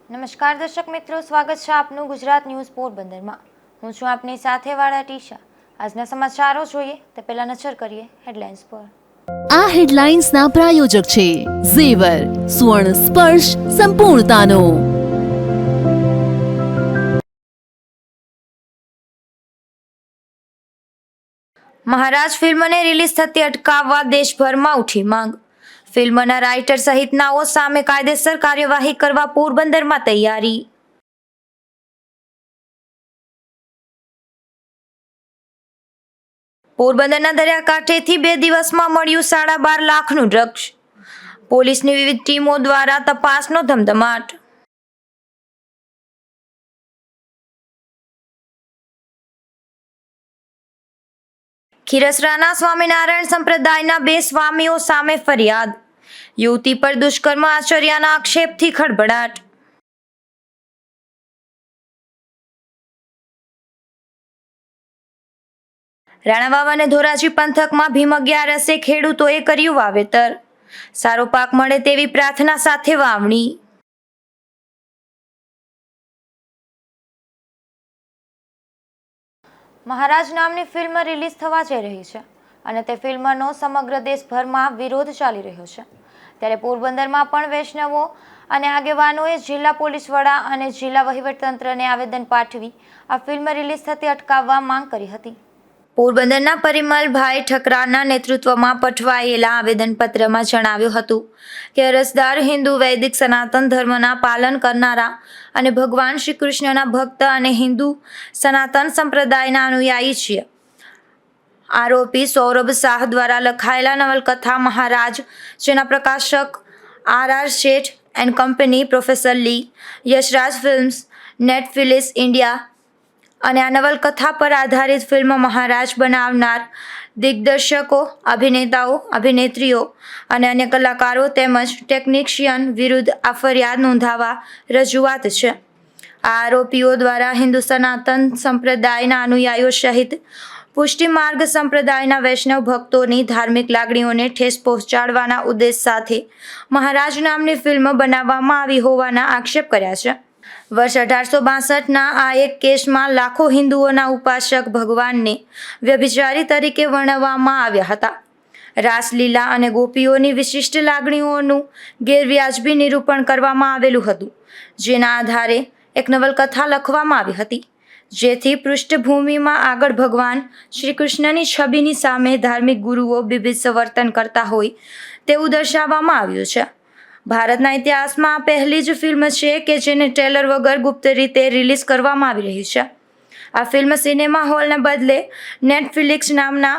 નમસ્કાર દર્શક મિત્રો, સ્વાગત છે આપનું ગુજરાત ન્યૂઝ પોરબંદરમાં। હું છું આપની સાથે વાળા ટીશા। આજના સમાચારો જોઈએ તે પહેલા નજર કરીએ હેડલાઇન્સ પર। આ હેડલાઇન્સના પ્રાયોજક છે ઝેવર, સુવર્ણ સ્પર્શ સંપૂર્ણતાનો। મહારાજ ફિલ્મને રિલીઝ થતી અટકાવવા દેશભરમાં ઉઠી માંગ। ફિલ્મના રાઇટર સહિતનાઓ સામે કાયદેસર કાર્યવાહી કરવા પોરબંદરમાં તૈયારી। પોરબંદરના દરિયાકાંઠેથી 2 દિવસમાં મળ્યું 12.5 લાખનું ડ્રગ્સ। પોલીસની વિવિધ ટીમો દ્વારા તપાસનો ધમધમાટ। ખીરસરાના સ્વામિનારાયણ સંપ્રદાયના 2 સ્વામીઓ સામે ફરિયાદ। યુવતી પર દુષ્કર્મ આચર્યાના આક્ષેપથી ખળભળાટ। રાણાવાવ અને ધોરાજી પંથકમાં ભીમ 11 ખેડૂતોએ કર્યું વાવેતર। સારો પાક મળે તેવી પ્રાર્થના સાથે વાવણી। મહારાજ નામની ફિલ્મ રિલીઝ થવા જઈ રહી છે અને તે ફિલ્મનો સમગ્ર દેશભરમાં વિરોધ ચાલી રહ્યો છે। ત્યારે પોરબંદરમાં પણ વૈષ્ણવો અને આગેવાનોએ જિલ્લા પોલીસ વડા અને જિલ્લા વહીવટીતંત્રને આવેદન પાઠવી આ ફિલ્મ રિલીઝ થતી અટકાવવા માંગ કરી હતી। પોરબંદરના પરિમલભાઈ ઠકરારના નેતૃત્વમાં પઠવાયેલા આવેદનપત્રમાં જણાવ્યું હતું કે અરજદાર હિન્દુ વૈદિક સનાતન ધર્મના પાલન કરનારા અને ભગવાન શ્રી કૃષ્ણના ભક્ત અને હિન્દુ સનાતન સંપ્રદાયના અનુયાયી છીએ। આરોપી સૌરભ શાહ દ્વારા લખાયેલા નવલકથા મહારાજ, જેના પ્રકાશક RR Sheth and company, professor લી, યશરાજ ફિલ્મ્સ, નેટફ્લિક્સ ઇન્ડિયા અને આ નવલકથા પર આધારિત ફિલ્મ મહારાજ બનાવનાર દિગ્દર્શકો, અભિનેતાઓ, અભિનેત્રીઓ અને અન્ય કલાકારો તેમજ ટેકનિશિયન વિરુદ્ધ આ ફરિયાદ નોંધાવવા રજૂઆત છે। આ આરોપીઓ દ્વારા હિન્દુ સનાતન સંપ્રદાયના અનુયાયીઓ સહિત પુષ્ટિ માર્ગ સંપ્રદાયના વૈષ્ણવ ભક્તોની ધાર્મિક લાગણીઓને ઠેસ પહોંચાડવાના ઉદ્દેશ સાથે મહારાજ નામની ફિલ્મ બનાવવામાં આવી હોવાના આક્ષેપ કર્યા છે। વર્ષ 1862ના આ એક કેસમાં લાખો હિન્દુઓના ઉપાસક ભગવાનને વ્યભિચારી તરીકે વર્ણવવામાં આવ્યા હતા। રાસલીલા અને ગોપીઓની વિશિષ્ટ લાગણીઓનું ગેરવ્યાજબી નિરૂપણ કરવામાં આવેલું હતું, જેના આધારે એક નવલકથા લખવામાં આવી હતી, જેથી પૃષ્ઠભૂમિમાં આગળ ભગવાન શ્રી કૃષ્ણની છબીની સામે ધાર્મિક ગુરુઓ બીભત્સ વર્તન કરતા હોય તેવું દર્શાવવામાં આવ્યું છે। ભારતના ઇતિહાસમાં આ પહેલી જ ફિલ્મ છે કે જેને ટ્રેલર વગર ગુપ્ત રીતે રિલીઝ કરવામાં આવી રહી છે। આ ફિલ્મ સિનેમા હોલને બદલે નેટફ્લિક્સ નામના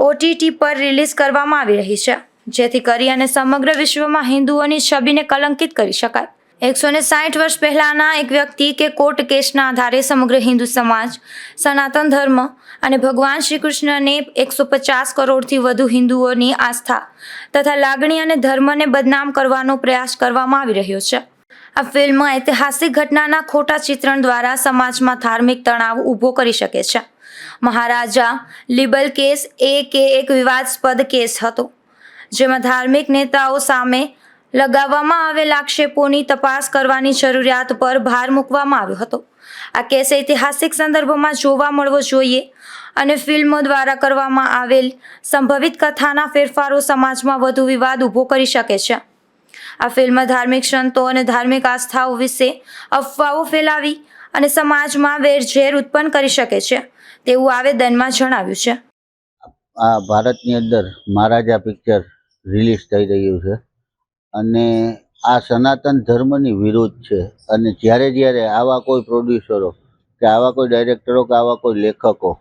OTT પર રિલીઝ કરવામાં આવી રહી છે, જેથી કરી અને સમગ્ર વિશ્વમાં હિન્દુઓની છબીને કલંકિત કરી શકાય। 160 વર્ષ પહેલાના એક વ્યક્તિ કે કોર્ટ કેસના આધારે સમગ્ર હિન્દુ સમાજ, સનાતન ધર્મ અને ભગવાન શ્રી કૃષ્ણને 150 કરોડથી વધુ હિન્દુઓની આસ્થા તથા લાગણી અને ધર્મને બદનામ કરવાનો પ્રયાસ કરવામાં આવી રહ્યો છે। આ ફિલ્મ ઐતિહાસિક ઘટનાના ખોટા ચિત્રણ દ્વારા સમાજમાં ધાર્મિક તણાવ ઊભો કરી શકે છે। મહારાજા લિબલ કેસ એક વિવાદાસ્પદ કેસ હતો, જેમાં ધાર્મિક નેતાઓ સામે લગાવવામાં આવેલા આક્ષેપોની તપાસ કરવાની જરૂરિયાત પર ભાર મૂકવામાં આવ્યો હતો। આ કેસ ઐતિહાસિક સંદર્ભમાં જોવા મળવો જોઈએ અને ફિલ્મો દ્વારા કરવામાં આવેલ સંભવિત કથાના ફેરફારો સમાજમાં વધુ વિવાદ ઊભો કરી શકે છે। આ ફિલ્મ ધાર્મિક સંતો અને ધાર્મિક આસ્થાઓ વિશે અફવાઓ ફેલાવી અને સમાજમાં વેરઝેર ઉત્પન્ન કરી શકે છે તેવું આવેદનમાં જણાવ્યું છે। આ ભારતની અંદર મહારાજા પિક્ચર રિલીઝ થઈ રહ્યું છે અને આ સનાતન ધર્મની વિરુદ્ધ છે અને જ્યારે આવા કોઈ પ્રોડ્યુસરો કે આવા કોઈ ડાયરેક્ટરો કે આવા કોઈ લેખકો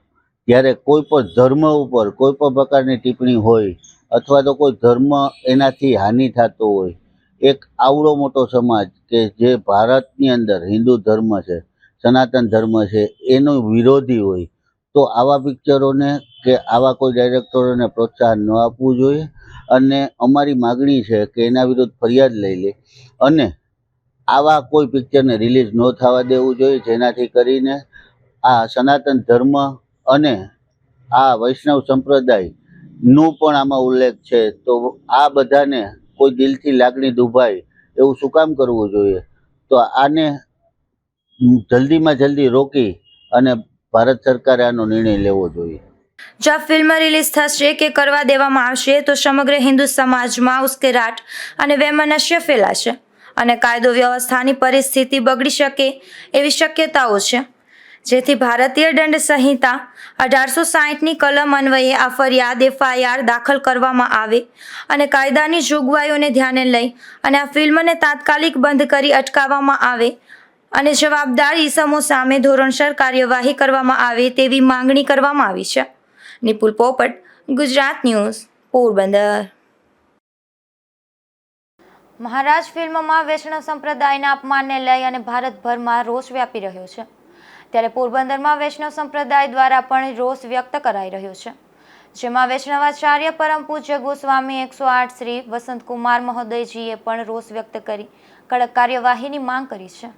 જ્યારે કોઈ પણ ધર્મ ઉપર કોઈ પણ પ્રકારની ટિપ્પણી હોય અથવા તો કોઈ ધર્મ એનાથી હાનિ થતો હોય, એક આવડો મોટો સમાજ કે જે ભારતની અંદર હિન્દુ ધર્મ છે, સનાતન ધર્મ છે, એનો વિરોધી હોય તો આવા પિક્ચરોને કે આવા કોઈ ડાયરેક્ટરોને પ્રોત્સાહન ન આપવું જોઈએ અને અમારી માગણી છે કે એના વિરુદ્ધ ફરિયાદ લઈ લે અને આવા કોઈ પિક્ચરને રિલીઝ ન થવા દેવું જોઈએ, જેનાથી કરીને આ સનાતન ધર્મ અને આ વૈષ્ણવ સંપ્રદાયનું પણ આમાં ઉલ્લેખ છે। તો આ બધાને કોઈ દિલથી લાગણી દુભાય એવું શું કામ કરવું જોઈએ? તો આને જલ્દીમાં જલ્દી રોકી અને ભારત સરકારે આનો નિર્ણય લેવો જોઈએ. જો આ ફિલ્મ રિલીઝ થશે કે કરવા દેવામાં આવશે તો સમગ્ર હિન્દુ સમાજમાં ઉશ્કેરાટ અને વૈમનસ્ય ફેલાશે અને કાયદો વ્યવસ્થાની પરિસ્થિતિ બગડી શકે એવી શક્યતાઓ છે, જેથી ભારતીય દંડ સંહિતા 1860ની કલમ અન્વયે આ ફરિયાદ FIR દાખલ કરવામાં આવે અને કાયદાની જોગવાઈઓને ધ્યાને લઈ અને આ ફિલ્મને તાત્કાલિક બંધ કરી અટકાવવામાં આવે અને જવાબદાર ઇસમો સામે ધોરણસર કાર્યવાહી કરવામાં આવે તેવી માંગણી કરવામાં આવી છે. નિપુલ પોપટ, ગુજરાત ન્યૂઝ, પોરબંદર. મહારાજ ફિલ્મમાં વૈષ્ણવ સંપ્રદાયના અપમાનને લઈ અને ભારતભરમાં રોષ વ્યાપી રહ્યો છે, ત્યારે પોરબંદરમાં વૈષ્ણવ સંપ્રદાય દ્વારા પણ રોષ વ્યક્ત કરાઈ રહ્યો છે, જેમાં વૈષ્ણવાચાર્ય પરમ પૂજ્ય ગોસ્વામી 108 શ્રી વસંતકુમાર મહોદયજીએ પણ રોષ વ્યક્ત કરી કડક કાર્યવાહીની માંગ કરી છે.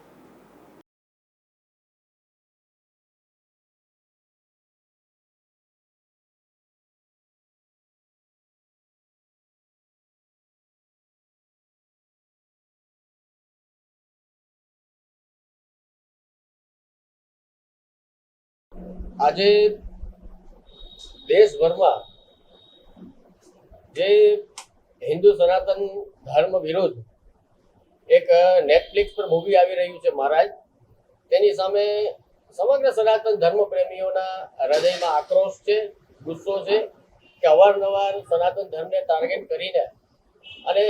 આજે દેશભરમાં જે હિન્દુ સનાતન ધર્મ વિરુદ્ધ એક નેટફ્લિક્સ પર મૂવી આવી રહ્યું છે મહારાજ, તેની સામે સમગ્ર સનાતન ધર્મ પ્રેમીઓના હૃદયમાં આક્રોશ છે, ગુસ્સો છે કે અવારનવાર સનાતન ધર્મને ટાર્ગેટ કરીને અને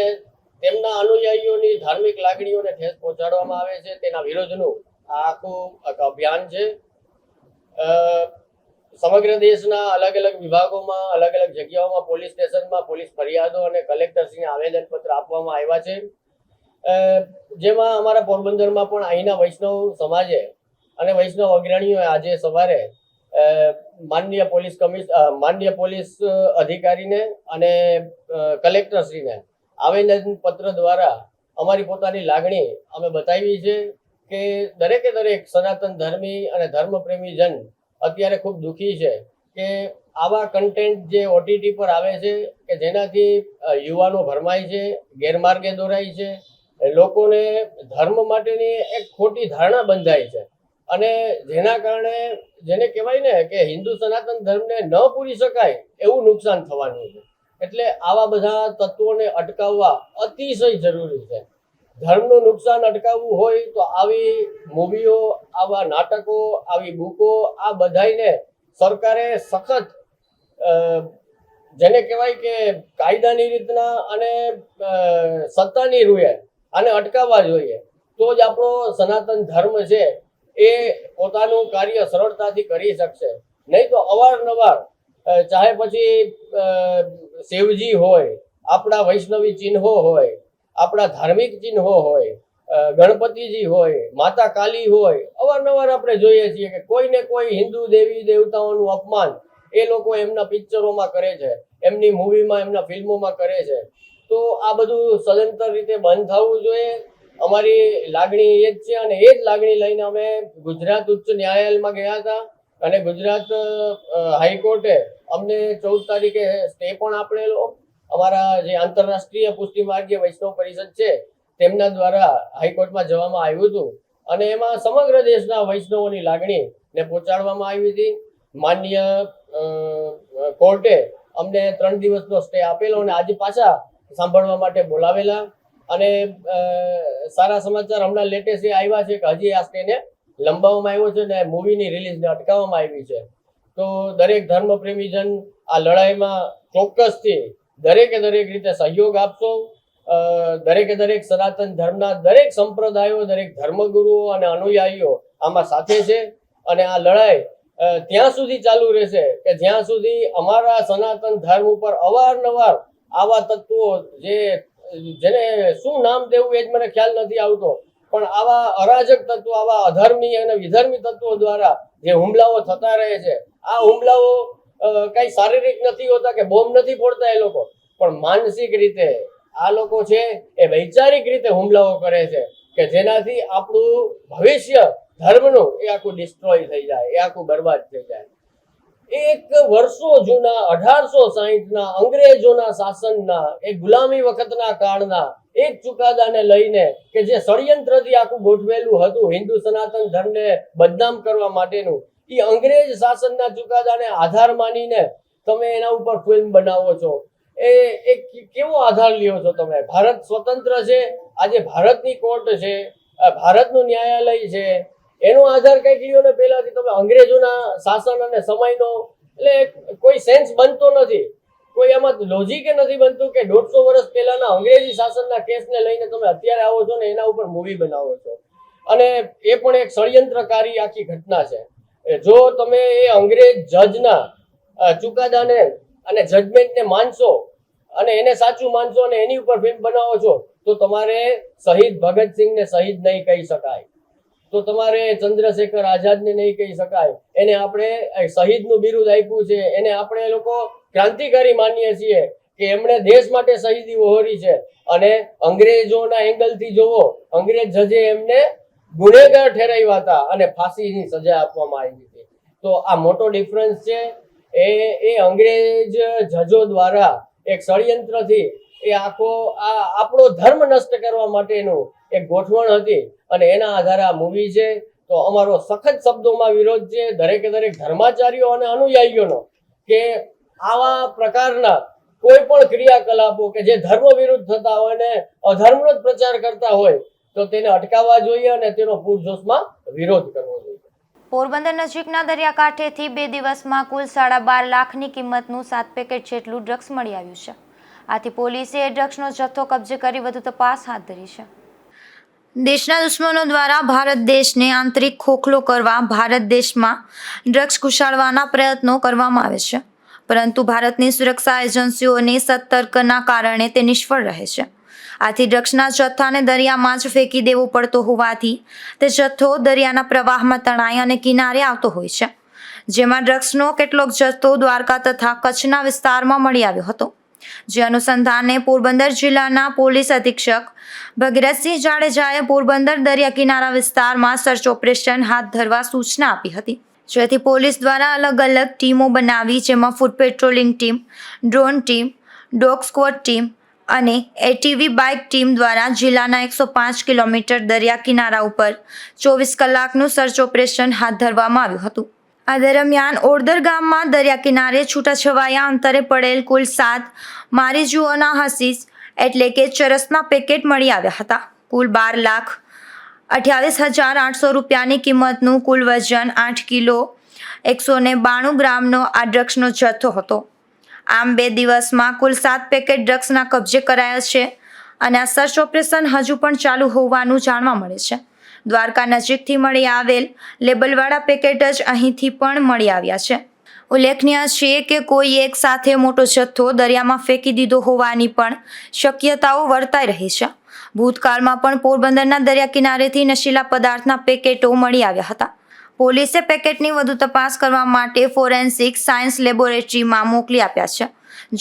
તેમના અનુયાયીઓની ધાર્મિક લાગણીઓને ઠેસ પહોંચાડવામાં આવે છે. તેના વિરોધનું આ આખું અભિયાન છે. સમગ્ર દેશના અલગ અલગ વિભાગોમાં, અલગ અલગ જગ્યાઓમાં, પોલીસ સ્ટેશનમાં પોલીસ ફરિયાદો અને કલેક્ટરશ્રીને આવેદનપત્ર આપવામાં આવ્યા છે, જેમાં અમારા પોરબંદરમાં પણ અહીંના વૈષ્ણવ સમાજે અને વૈષ્ણવ અગ્રણીઓએ આજે સવારે માનનીય પોલીસ અધિકારીને અને કલેક્ટરશ્રીને આવેદનપત્ર દ્વારા અમારી પોતાની લાગણી અમે બતાવી છે કે દરેકે દરેક સનાતન ધર્મી અને ધર્મપ્રેમી જન અત્યારે ખૂબ દુઃખી છે કે આવા કન્ટેન્ટ જે OTT પર આવે છે કે જેનાથી યુવાનો ભરમાય છે, ગેરમાર્ગે દોરાય છે, લોકોને ધર્મ માટેની એક ખોટી ધારણા બંધાય છે અને જેના કારણે જેને કહેવાય ને કે હિન્દુ સનાતન ધર્મને ન પૂરી શકાય એવું નુકસાન થવાનું છે. એટલે આવા બધા તત્વોને અટકાવવા અતિશય જરૂરી છે. ધર્મનું નુકસાન અટકાવવું હોય તો આવી મૂવીઓ, આવા નાટકો, આવી બુકો, આ બધાને સરકારે સખત જેને કહેવાય કે કાયદાની રીતના અને સત્તાની રૂએ આને અટકાવવા જોઈએ, તો જ આપણો સનાતન ધર્મ છે એ પોતાનું કાર્ય સરળતાથી કરી શકશે. નહીં તો અવારનવાર ચાહે પછી શિવજી હોય, આપણા વૈષ્ણવી ચિહ્નો હોય, આપણા ધાર્મિક ચિહ્નો હોય, ગણપતિજી હોય, માતા કાલી હોય, અવારનવાર આપણે જોઈએ છીએ કે કોઈને કોઈ હિન્દુ દેવી દેવતાઓનું અપમાન એ લોકો એમના પિક્ચરોમાં કરે છે, એમની મૂવીમાં, એમના ફિલ્મોમાં કરે છે. તો આ બધું સદંતર રીતે બંધ થવું જોઈએ. અમારી લાગણી એ જ છે અને એ જ લાગણી લઈને અમે ગુજરાત ઉચ્ચ ન્યાયાલયમાં ગયા હતા અને ગુજરાત હાઈકોર્ટે અમને 14 તારીખે સ્ટે પણ આપેલો. અમારા જે આંતરરાષ્ટ્રીય પુષ્ટિ માર્ગીય વૈષ્ણવ પરિષદ છે તેમના દ્વારા હાઈકોર્ટમાં જવામાં આવ્યું હતું અને એમાં સમગ્ર દેશના વૈષ્ણવોની લાગણીને પહોંચાડવામાં આવી હતી. માનનીય કોર્ટે અમને 3 દિવસનો સ્ટે આપેલો અને આજે પાછા સાંભળવા માટે બોલાવેલા અને સારા સમાચાર હમણાં લેટેસ્ટ આવ્યા છે કે હજી આ સ્ટેને લંબાવવામાં આવ્યો છે અને મૂવીની રિલીઝને અટકાવવામાં આવી છે. તો દરેક ધર્મપ્રેમીજન આ લડાઈમાં ચોક્કસથી દરેકે દરેક રીતે સહયોગ આપશો. દરેકે દરેક સનાતન ધર્મના દરેક સંપ્રદાયો, દરેક ધર્મગુરુઓ અને અનુયાયીઓ આમાં સાથે છે અને આ લડાઈ ત્યાં સુધી ચાલુ રહેશે કે જ્યાં સુધી અમારા સનાતન ધર્મ ઉપર અવારનવાર આવા તત્વો જેને શું નામ દેવું એ જ મને ખ્યાલ નથી આવતો, પણ આવા અરાજક તત્વો, આવા અધર્મી અને વિધર્મી તત્વો દ્વારા જે હુમલાઓ થતા રહે છે, આ હુમલાઓ કઈ શારીરિક નથી હોતા કે બોમ્બ નથી ફોડતા એ લોકો, પણ માનસિક રીતે આ લોકો છે એ વૈચારિક રીતે હુમલાઓ કરે છે કે જેનાથી આપણું ભવિષ્ય ધર્મનું એ આખું ડિસ્ટ્રોય થઈ જાય, એ આખું બરબાદ થઈ જાય. એક વર્ષો જૂના 1860ના અંગ્રેજોના શાસનના એક ગુલામી વખતના કાળના એક ચુકાદાને લઈને કે જે ષડયંત્રથી આખું ગોઠવેલું હતું હિન્દુ સનાતન ધર્મને બદનામ કરવા માટેનું, એ અંગ્રેજ શાસનના ચુકાદાને આધાર માનીને તમે એના ઉપર ફિલ્મ બનાવો છો. એ કેવો આધાર લ્યો છો તમે? ભારત સ્વતંત્ર છે, આજે ભારતની કોર્ટ છે, ભારતનું ન્યાયાલય છે, એનો આધાર કઈક લ્યો ને પહેલાથી તમે અંગ્રેજોના શાસન અને સમયનો. એટલે કોઈ સેન્સ બનતો નથી, કોઈ એમાં લોજિક નથી બનતું કે 150 વર્ષ પહેલાના અંગ્રેજી શાસનના કેસને લઈને તમે અત્યારે આવો છો ને એના ઉપર મૂવી બનાવો છો. અને એ પણ એક ષડયંત્રકારી આખી ઘટના છે. જો તમે એ અંગ્રેજ જજના ચુકાદાને અને જજમેન્ટને માનશો અને એને સાચું માનશો અને એની ઉપર ફિલ્મ બનાવો છો તો તમારે શહીદ ભગતસિંહને શહીદ નહીં કહી શકાય, તો તમારે ચંદ્રશેખર આઝાદને નહીં કહી શકાય. એને આપણે શહીદનું બિરુદ આપ્યું છે, એને આપણે લોકો ક્રાંતિકારી માનીએ છીએ કે એમણે દેશ માટે શહીદી વહોરી છે. અને અંગ્રેજોના એંગલથી જોવો, અંગ્રેજ જજે એમને ગુનેગાર ઠેરાવ્યા હતા અને ફાંસીની સજા આપવામાં આવી હતી. તો આ મોટો ડિફરન્સ છે. એ અંગ્રેજ જજો દ્વારા એક ષડયંત્રથી એ આખો આપણો ધર્મ નષ્ટ કરવા માટેનું એક ગોઠવણ હતી અને એના આધારે આ મૂવી છે. તો અમારો સખત શબ્દોમાં વિરોધ છે દરેકે દરેક ધર્માચાર્યો અને અનુયાયીઓનો કે આવા પ્રકારના કોઈ પણ ક્રિયાકલાપો કે જે ધર્મ વિરુદ્ધ થતા હોય ને અધર્મનો જ પ્રચાર કરતા હોય તો તેને અટકાવવા જોઈએ અને તેનો પૂરજોશમાં વિરોધ કરવો જોઈએ. પોરબંદર નજીકના દરિયાકાંઠેથી 2 દિવસમાં કુલ 12.5 લાખની કિંમતનું 7 પેકેટ જેટલું ડ્રગ્સ મળી આવ્યું છે. આથી પોલીસે એ ડ્રગ્સનો જથ્થો કબજે કરી વધુ તપાસ હાથ ધરી છે. દેશના દુશ્મનો દ્વારા ભારત દેશને આંતરિક ખોખલો કરવા ભારત દેશમાં ડ્રગ્સ ઘુસાડવાના પ્રયત્નો કરવામાં આવે છે, પરંતુ ભારતની સુરક્ષા એજન્સીઓની સતર્કતાના કારણે તે નિષ્ફળ રહે છે. આથી ડ્રગ્સના જથ્થાને દરિયામાં જ ફેંકી દેવો પડતો હોવાથી તે જથ્થો દરિયાના પ્રવાહમાં તણાઈ અને કિનારે આવતો હોય છે, જેમાં ડ્રગ્સનો કેટલોક જથ્થો દ્વારકા તથા કચ્છના વિસ્તારમાં મળી આવ્યો હતો. જે અનુસંધાને પોરબંદર જિલ્લાના પોલીસ અધિક્ષક ભગીરથસિંહ જાડેજાએ પોરબંદર દરિયા કિનારા વિસ્તારમાં સર્ચ ઓપરેશન હાથ ધરવા સૂચના આપી હતી, જેથી પોલીસ દ્વારા અલગ અલગ ટીમો બનાવી, જેમાં food patrolling team, drone team, dog squad team અને એટીવી બાઇક ટીમ દ્વારા જિલ્લાના 105 કિલોમીટર દરિયા કિનારા ઉપર 24 કલાકનું સર્ચ ઓપરેશન હાથ ધરવામાં આવ્યું હતું. આ દરમિયાન ઓડદર ગામમાં દરિયા કિનારે છૂટાછવાયા અંતરે પડેલ કુલ 7 મારીજુઓના હસીસ એટલે કે ચરસના પેકેટ મળી આવ્યા હતા. કુલ 12,28,800 રૂપિયાની કિંમતનું કુલ વજન 8 કિલો 192 ગ્રામનો આ ડ્રગ્સનો જથ્થો હતો. આમ 2 દિવસમાં કુલ 7 પેકેટ ડ્રગ્સના કબજે કરાયા છે અને આ સર્ચ ઓપરેશન હજુ પણ ચાલુ હોવાનું જાણવા મળે છે. દ્વારકા નજીકથી મળી આવેલ લેબલવાળા પેકેટ જ અહીંથી પણ મળી આવ્યા છે. ઉલ્લેખનીય છે કે કોઈ એક સાથે મોટો જથ્થો દરિયામાં ફેંકી દીધો હોવાની પણ શક્યતાઓ વર્તાઈ રહી છે. ભૂતકાળમાં પણ પોરબંદરના દરિયા કિનારેથી નશીલા પદાર્થના પેકેટો મળી આવ્યા હતા. પોલીસે પેકેટની વધુ તપાસ કરવા માટે ફોરેન્સિક સાયન્સ લેબોરેટરીમાં મોકલી આપ્યા છે.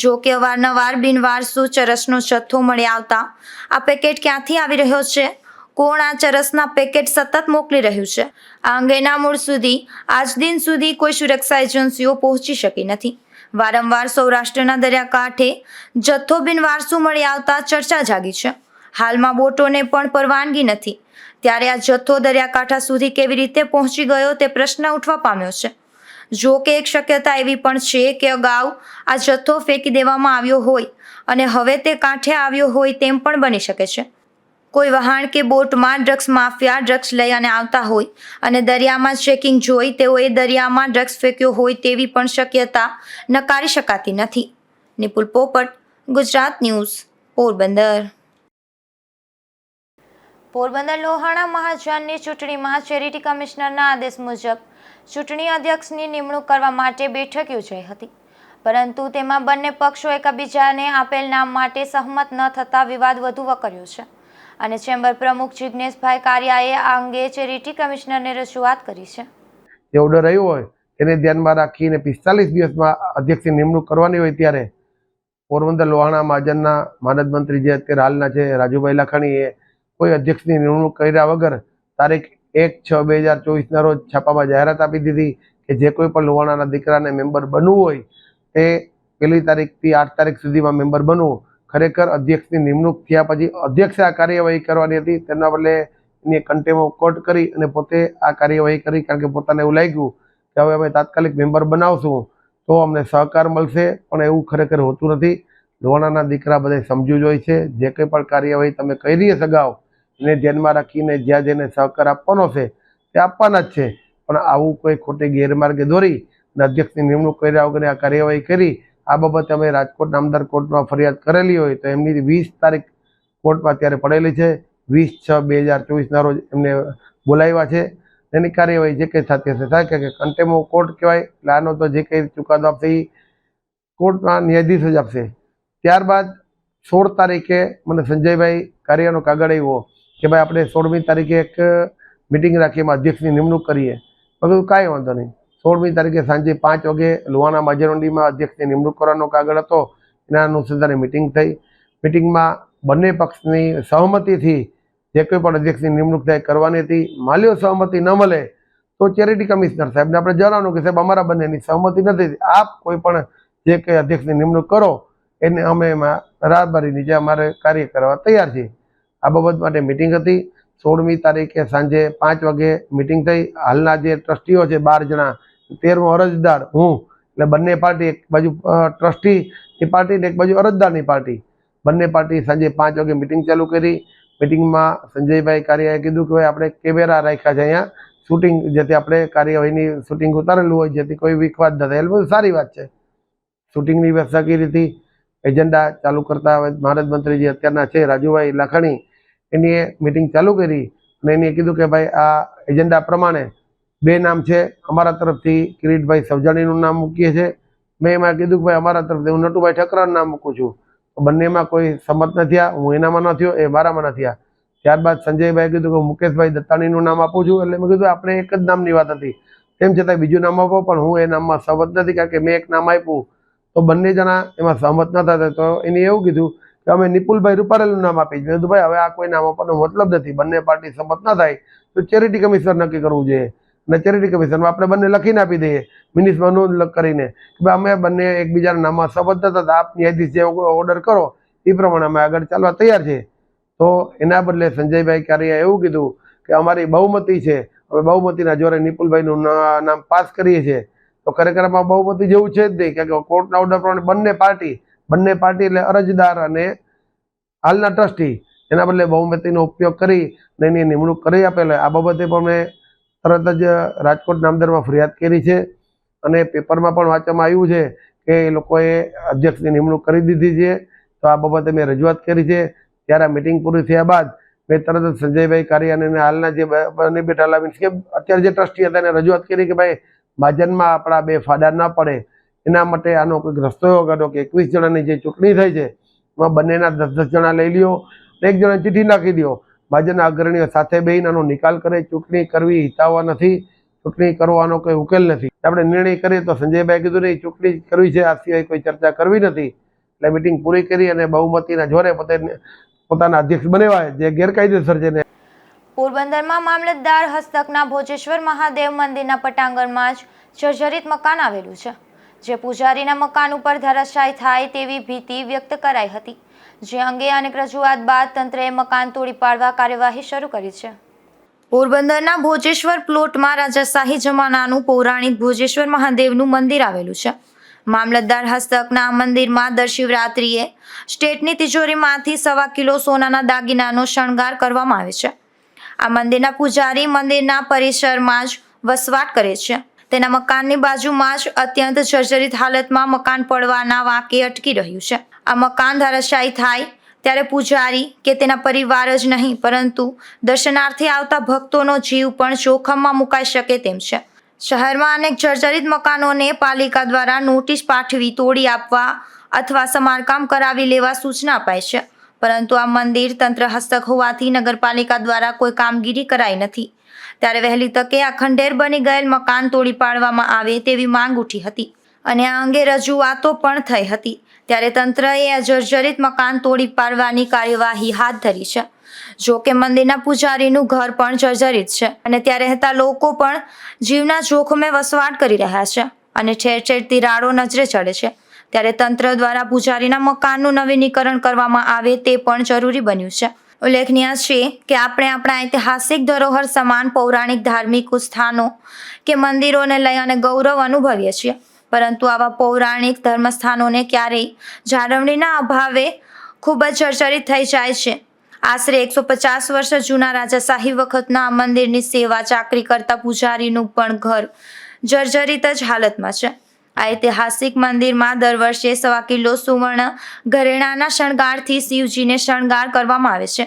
જો કે અવારનવાર બિનવારસુ ચરસનો જથ્થો મળી આવતા આ પેકેટ ક્યાંથી આવી રહ્યો છે, કોણ આ ચરસના પેકેટ સતત મોકલી રહ્યું છે, આ અંગેના મૂળ સુધી આજ દિન સુધી કોઈ સુરક્ષા એજન્સીઓ પહોંચી શકી નથી. વારંવાર સૌરાષ્ટ્રના દરિયાકાંઠે જથ્થો બિનવારસુ મળી આવતા ચર્ચા જાગી છે. હાલમાં બોટોને પણ પરવાનગી નથી, ત્યારે આ જથ્થો દરિયાકાંઠા સુધી કેવી રીતે પહોંચી ગયો તે પ્રશ્ન ઉઠવા પામ્યો છે. જો કે એક શક્યતા એવી પણ છે કે અગાઉ આ જથ્થો ફેંકી દેવામાં આવ્યો હોય અને હવે તે કાંઠે આવ્યો હોય તેમ પણ બની શકે છે. કોઈ વહાણ કે બોટમાં ડ્રગ્સ માફિયા ડ્રગ્સ લઈ અને આવતા હોય અને દરિયામાં ચેકિંગ જોઈ તેઓએ દરિયામાં ડ્રગ્સ ફેંક્યો હોય તેવી પણ શક્યતા નકારી શકાતી નથી. નિપુલ પોપટ, ગુજરાત ન્યૂઝ, પોરબંદર. પોરબંદર લોહાણા મહાજનની ચૂંટણીમાં ચેરિટી કમિશનરના આદેશ મુજબ ચૂંટણી અધ્યક્ષની નિમણૂક કરવા માટે બેઠક યોજાઈ હતી, પરંતુ તેમાં બંને પક્ષો એકબીજાને આપેલ નામ માટે સહમત ન થતા વિવાદ વધુ વકર્યો છે અને ચેમ્બર પ્રમુખ જિગ્નેશભાઈ કારિયાએ આ અંગે ચેરિટી કમિશનરને રજૂઆત કરી છે. જે ઓર્ડર આવ્યો હોય તેને ધ્યાનમાં રાખીને 45 દિવસમાં અધ્યક્ષની નિમણૂક કરવાની હોય ત્યારે પોરબંદર લોહાણા મહાજનના માનદ મંત્રી જે અત્યારે હાલના છે રાજુભાઈ લાખાણીએ કોઈ અધ્યક્ષની નિમણૂક કર્યા વગર તારીખ 1/6/2024 ના રોજ છાપામાં જાહેરાત આપી દીધી કે જે કોઈ પણ લોહાણાના દીકરાને મેમ્બર બનવું હોય તે 1 તારીખથી 8 તારીખ સુધીમાં મેમ્બર બનવું. ખરેખર અધ્યક્ષની નિમણૂક થયા પછી અધ્યક્ષે આ કાર્યવાહી કરવાની હતી, તેના બદલે એની કન્ટેમ્પ ઓફ કોર્ટ કરી અને પોતે આ કાર્યવાહી કરી, કારણ કે પોતાને એવું લાગ્યું કે હવે અમે તાત્કાલિક મેમ્બર બનાવશું તો અમને સહકાર મળશે, પણ એવું ખરેખર હોતું નથી. લોહાણાના દીકરા બધા સમજવું જોઈએ છે. જે કંઈ પણ કાર્યવાહી તમે કરી હશે અગાઉ એને ધ્યાનમાં રાખીને જ્યાં જેને સહકાર આપવાનો છે તે આપવાના જ છે, પણ આવું કોઈ ખોટી ગેરમાર્ગે દોરી અને અધ્યક્ષની નિમણૂક કર્યા વગર આ કાર્યવાહી કરી, આ બાબતે અમે રાજકોટ નામદાર કોર્ટમાં ફરિયાદ કરેલી હોય તો એમની 20 તારીખ કોર્ટમાં અત્યારે પડેલી છે. 20/6/2024 રોજ એમને બોલાવ્યા છે. એની કાર્યવાહી જે કંઈ થતી હશે થાય, કે કન્ટેમ્પ ઓફ કોર્ટ કહેવાય. એટલે આનો તો જે કંઈ ચુકાદો આપશે એ કોર્ટમાં ન્યાયાધીશ જ આપશે. ત્યારબાદ 16 તારીખે મને સંજયભાઈ કારિયાનો કાગળ આવ્યો કે ભાઈ આપણે 16મી તારીખે એક મિટિંગ રાખીએ, એમાં અધ્યક્ષની નિમણૂક કરીએ. મેં કીધું કાંઈ વાંધો નહીં. 16મી તારીખે સાંજે 5 વાગે લોહાણા માજરવંડીમાં અધ્યક્ષની નિમણૂક કરવાનો કાગળ હતો. એના અનુસંધાને મિટિંગ થઈ. મિટિંગમાં બંને પક્ષની સહમતિથી જે કોઈ પણ અધ્યક્ષની નિમણૂક થાય કરવાની હતી. માલ્યો સહમતિ ન મળે તો ચેરિટી કમિશનર સાહેબને આપણે જણાવવાનું કે સાહેબ અમારા બંનેની સહમતિ નથી, આપ કોઈ પણ જે કંઈ અધ્યક્ષની નિમણૂક કરો એને અમે એમાં રાહબરી નીચે અમારે કાર્ય કરવા તૈયાર છીએ. આ બાબત માટે મિટિંગ હતી. 16મી તારીખે સાંજે 5 વાગે મિટિંગ થઈ. હાલના જે ટ્રસ્ટીઓ છે 12 જણા, 13મો અરજદાર હું, એટલે બંને પાર્ટી, એક બાજુ ટ્રસ્ટીની પાર્ટી ને એક બાજુ અરજદારની પાર્ટી, બંને પાર્ટી સાંજે 5 વાગે મિટિંગ ચાલુ કરી. મિટિંગમાં સંજયભાઈ કારિયાએ કીધું કે ભાઈ આપણે કેમેરા રાખ્યા છે અહીંયા શૂટિંગ, જેથી આપણે કાર્યવાહીની શૂટિંગ ઉતારેલું હોય જેથી કોઈ વિખવાદ ન થાય. એટલે બધું સારી વાત છે. શૂટિંગની વ્યવસ્થા કરી હતી. એજન્ડા ચાલુ કરતા મહારાજ મંત્રી જે અત્યારના છે રાજુભાઈ લાખાણી, એની મિટિંગ ચાલુ કરી અને એને કીધું કે ભાઈ આ એજન્ડા પ્રમાણે 2 નામ છે. અમારા તરફથી કિરીટભાઈ સવજાણીનું નામ મૂકીએ છીએ. મેં એમાં કીધું કે ભાઈ અમારા તરફથી હું નટુભાઈ ઠકરાનું નામ મૂકું છું. બંનેમાં કોઈ સંમત ન થયા. હું એનામાં ન થયો, એ મારામાં ન થયા. ત્યારબાદ સંજયભાઈ કીધું કે હું મુકેશભાઈ દત્તાણીનું નામ આપું છું. એટલે મેં કીધું આપણે એક જ નામની વાત હતી, તેમ છતાં બીજું નામ આપો, પણ હું એ નામમાં સહમત નથી, કારણ કે મેં એક નામ આપ્યું તો બંને જણા એમાં સહમત ન થતા. તો એને એવું કીધું કે અમે નિપુલભાઈ રૂપારેલનું નામ આપી. મેં કીધું ભાઈ હવે આ કોઈ નામ આપવાનો મતલબ નથી. બંને પાર્ટી સહમત ન થાય તો ચેરિટી કમિશનર નક્કી કરવું જોઈએ, અને ચેરિટી કમિશનમાં આપણે બંને લખીને આપી દઈએ મિનિટ્સમાં નોંધ કરીને કે ભાઈ અમે બંને એકબીજાના નામમાં સહમત ન થતા, આપ ન્યાયાધીશ જે ઓર્ડર કરો એ પ્રમાણે અમે આગળ ચાલવા તૈયાર છે. તો એના બદલે સંજયભાઈ કારિયાએ એવું કીધું કે અમારી બહુમતી છે, અમે બહુમતીના જોરે નિપુલભાઈનું નામ પાસ કરીએ છીએ. તો ખરેખર આમાં બહુમતી જેવું છે જ નહીં, કારણ કે કોર્ટના ઓર્ડર પ્રમાણે બંને પાર્ટી એટલે અરજદાર અને હાલના ટ્રસ્ટી, એના બદલે બહુમતીનો ઉપયોગ કરી અને એની નિમણૂક કરી આપેલો. આ બાબતે પણ મેં તરત જ રાજકોટ નામદારમાં ફરિયાદ કરી છે અને પેપરમાં પણ વાંચવામાં આવ્યું છે કે એ લોકોએ અધ્યક્ષની નિમણૂક કરી દીધી છે. તો આ બાબતે મેં રજૂઆત કરી છે. ત્યારે મિટિંગ પૂરી થયા બાદ મેં તરત જ સંજયભાઈ કારિયા અને હાલના જે બંને બેઠેલા મીન્સ કે અત્યારે જે ટ્રસ્ટી હતા એને રજૂઆત કરી કે ભાઈ મહાજનમાં આપણા 2 ફાડા ના પડે, એના માટે આનો કોઈક રસ્તો એવો કાઢો કે 21 જણાની જે ચૂંટણી થઈ છે એમાં બંનેના 10-10 જણા લઈ લ્યો, એક જણા ચીઠી નાખી દો. મહાજનના અગ્રણીઓ સાથે બેહીને આનો નિકાલ કરે. ચૂંટણી કરવી હિતાવહ નથી, ચૂંટણી કરવાનો કોઈ ઉકેલ નથી. આપણે નિર્ણય કરીએ તો સંજયભાઈ કીધું નહીં, ચૂંટણી કરવી છે, આ સિવાય કોઈ ચર્ચા કરવી નથી. એટલે મિટિંગ પૂરી કરી અને બહુમતીના જોરે પોતાના અધ્યક્ષ બનાવ્યા, જે ગેરકાયદેસર છે. પોરબંદરમાં મામલતદાર હસ્તકના ભોજેશ્વર મહાદેવ મંદિરના પટાંગણમાં જ જર્જરિત મકાન આવેલું છે, જે પૂજારીના મકાન ઉપર ધરાશાયી થાય તેવી ભીતિ વ્યક્ત કરાઈ હતી. જે અંગે અનેક રજૂઆત બાદ તંત્રએ મકાન તોડી પાડવા કાર્યવાહી શરૂ કરી છે. પોરબંદરના ભોજેશ્વર પ્લોટમાં રાજાશાહી જમાનાનું પૌરાણિક ભોજેશ્વર મહાદેવનું મંદિર આવેલું છે. મામલતદાર હસ્તકના મંદિરમાં દર શિવરાત્રિએ સ્ટેટની તિજોરીમાંથી 1.25 કિલો સોનાના દાગીનાનો શણગાર કરવામાં આવે છે. આ મંદિરના પૂજારી મંદિરના પરિસરમાં જ વસવાટ કરે છે. તેના મકાનની બાજુમાં જ અત્યંત જર્જરિત હાલતમાં મકાન પડવાના વાંકે અટકી રહ્યું છે. આ મકાન ધરાશાયી થાય ત્યારે પૂજારી કે તેના પરિવાર જ નહીં, પરંતુ દર્શનાર્થે આવતા ભક્તોનો જીવ પણ જોખમમાં મુકાઈ શકે તેમ છે. શહેરમાં અનેક જર્જરિત મકાનોને પાલિકા દ્વારા નોટિસ પાઠવી તોડી આપવા અથવા સમારકામ કરાવી લેવા સૂચના અપાય છે, પરંતુ આ મંદિર તંત્ર હસ્તક હોવાથી નગરપાલિકા દ્વારા કોઈ કામગીરી કરાઈ નથી. ત્યારે વહેલી તકે આ ખંડેર બની ગયેલ મકાન તોડી પાડવામાં આવે તેવી માંગ ઉઠી હતી અને આ અંગે રજૂઆતો પણ થઈ હતી. ત્યારે તંત્રએ આ જર્જરિત મકાન તોડી પાડવાની કાર્યવાહી હાથ ધરી છે. જો કે મંદિરના પૂજારીનું ઘર પણ જર્જરિત છે અને ત્યાં રહેતા લોકો પણ જીવના જોખમે વસવાટ કરી રહ્યા છે અને ઠેર ઠેર તિરાડો નજરે ચડે છે. ત્યારે તંત્ર દ્વારા પૂજારીના મકાનનું નવીનીકરણ કરવામાં આવે તે પણ જરૂરી બન્યું છે. ઉલ્લેખનીય છે કે આપણે આપણા ઐતિહાસિક ધરોહર સમાન પૌરાણિક ધાર્મિક સ્થાનો કે મંદિરોને લઈ અને ગૌરવ અનુભવીએ છીએ, પરંતુ આવા પૌરાણિક ધર્મસ્થાનોને ક્યારેય જાળવણીના અભાવે ખૂબ જ જર્જરિત થઈ જાય છે. આશરે 150 વર્ષ જૂના રાજાશાહી વખતના આ મંદિરની સેવા ચાકરી કરતા પૂજારીનું પણ ઘર જર્જરિત જ હાલતમાં છે. આ ઐતિહાસિક મંદિરમાં દર વર્ષે 1.25 કિલો સુવર્ણ ઘરેણાના શણગારથી શિવજીને શણગાર કરવામાં આવે છે.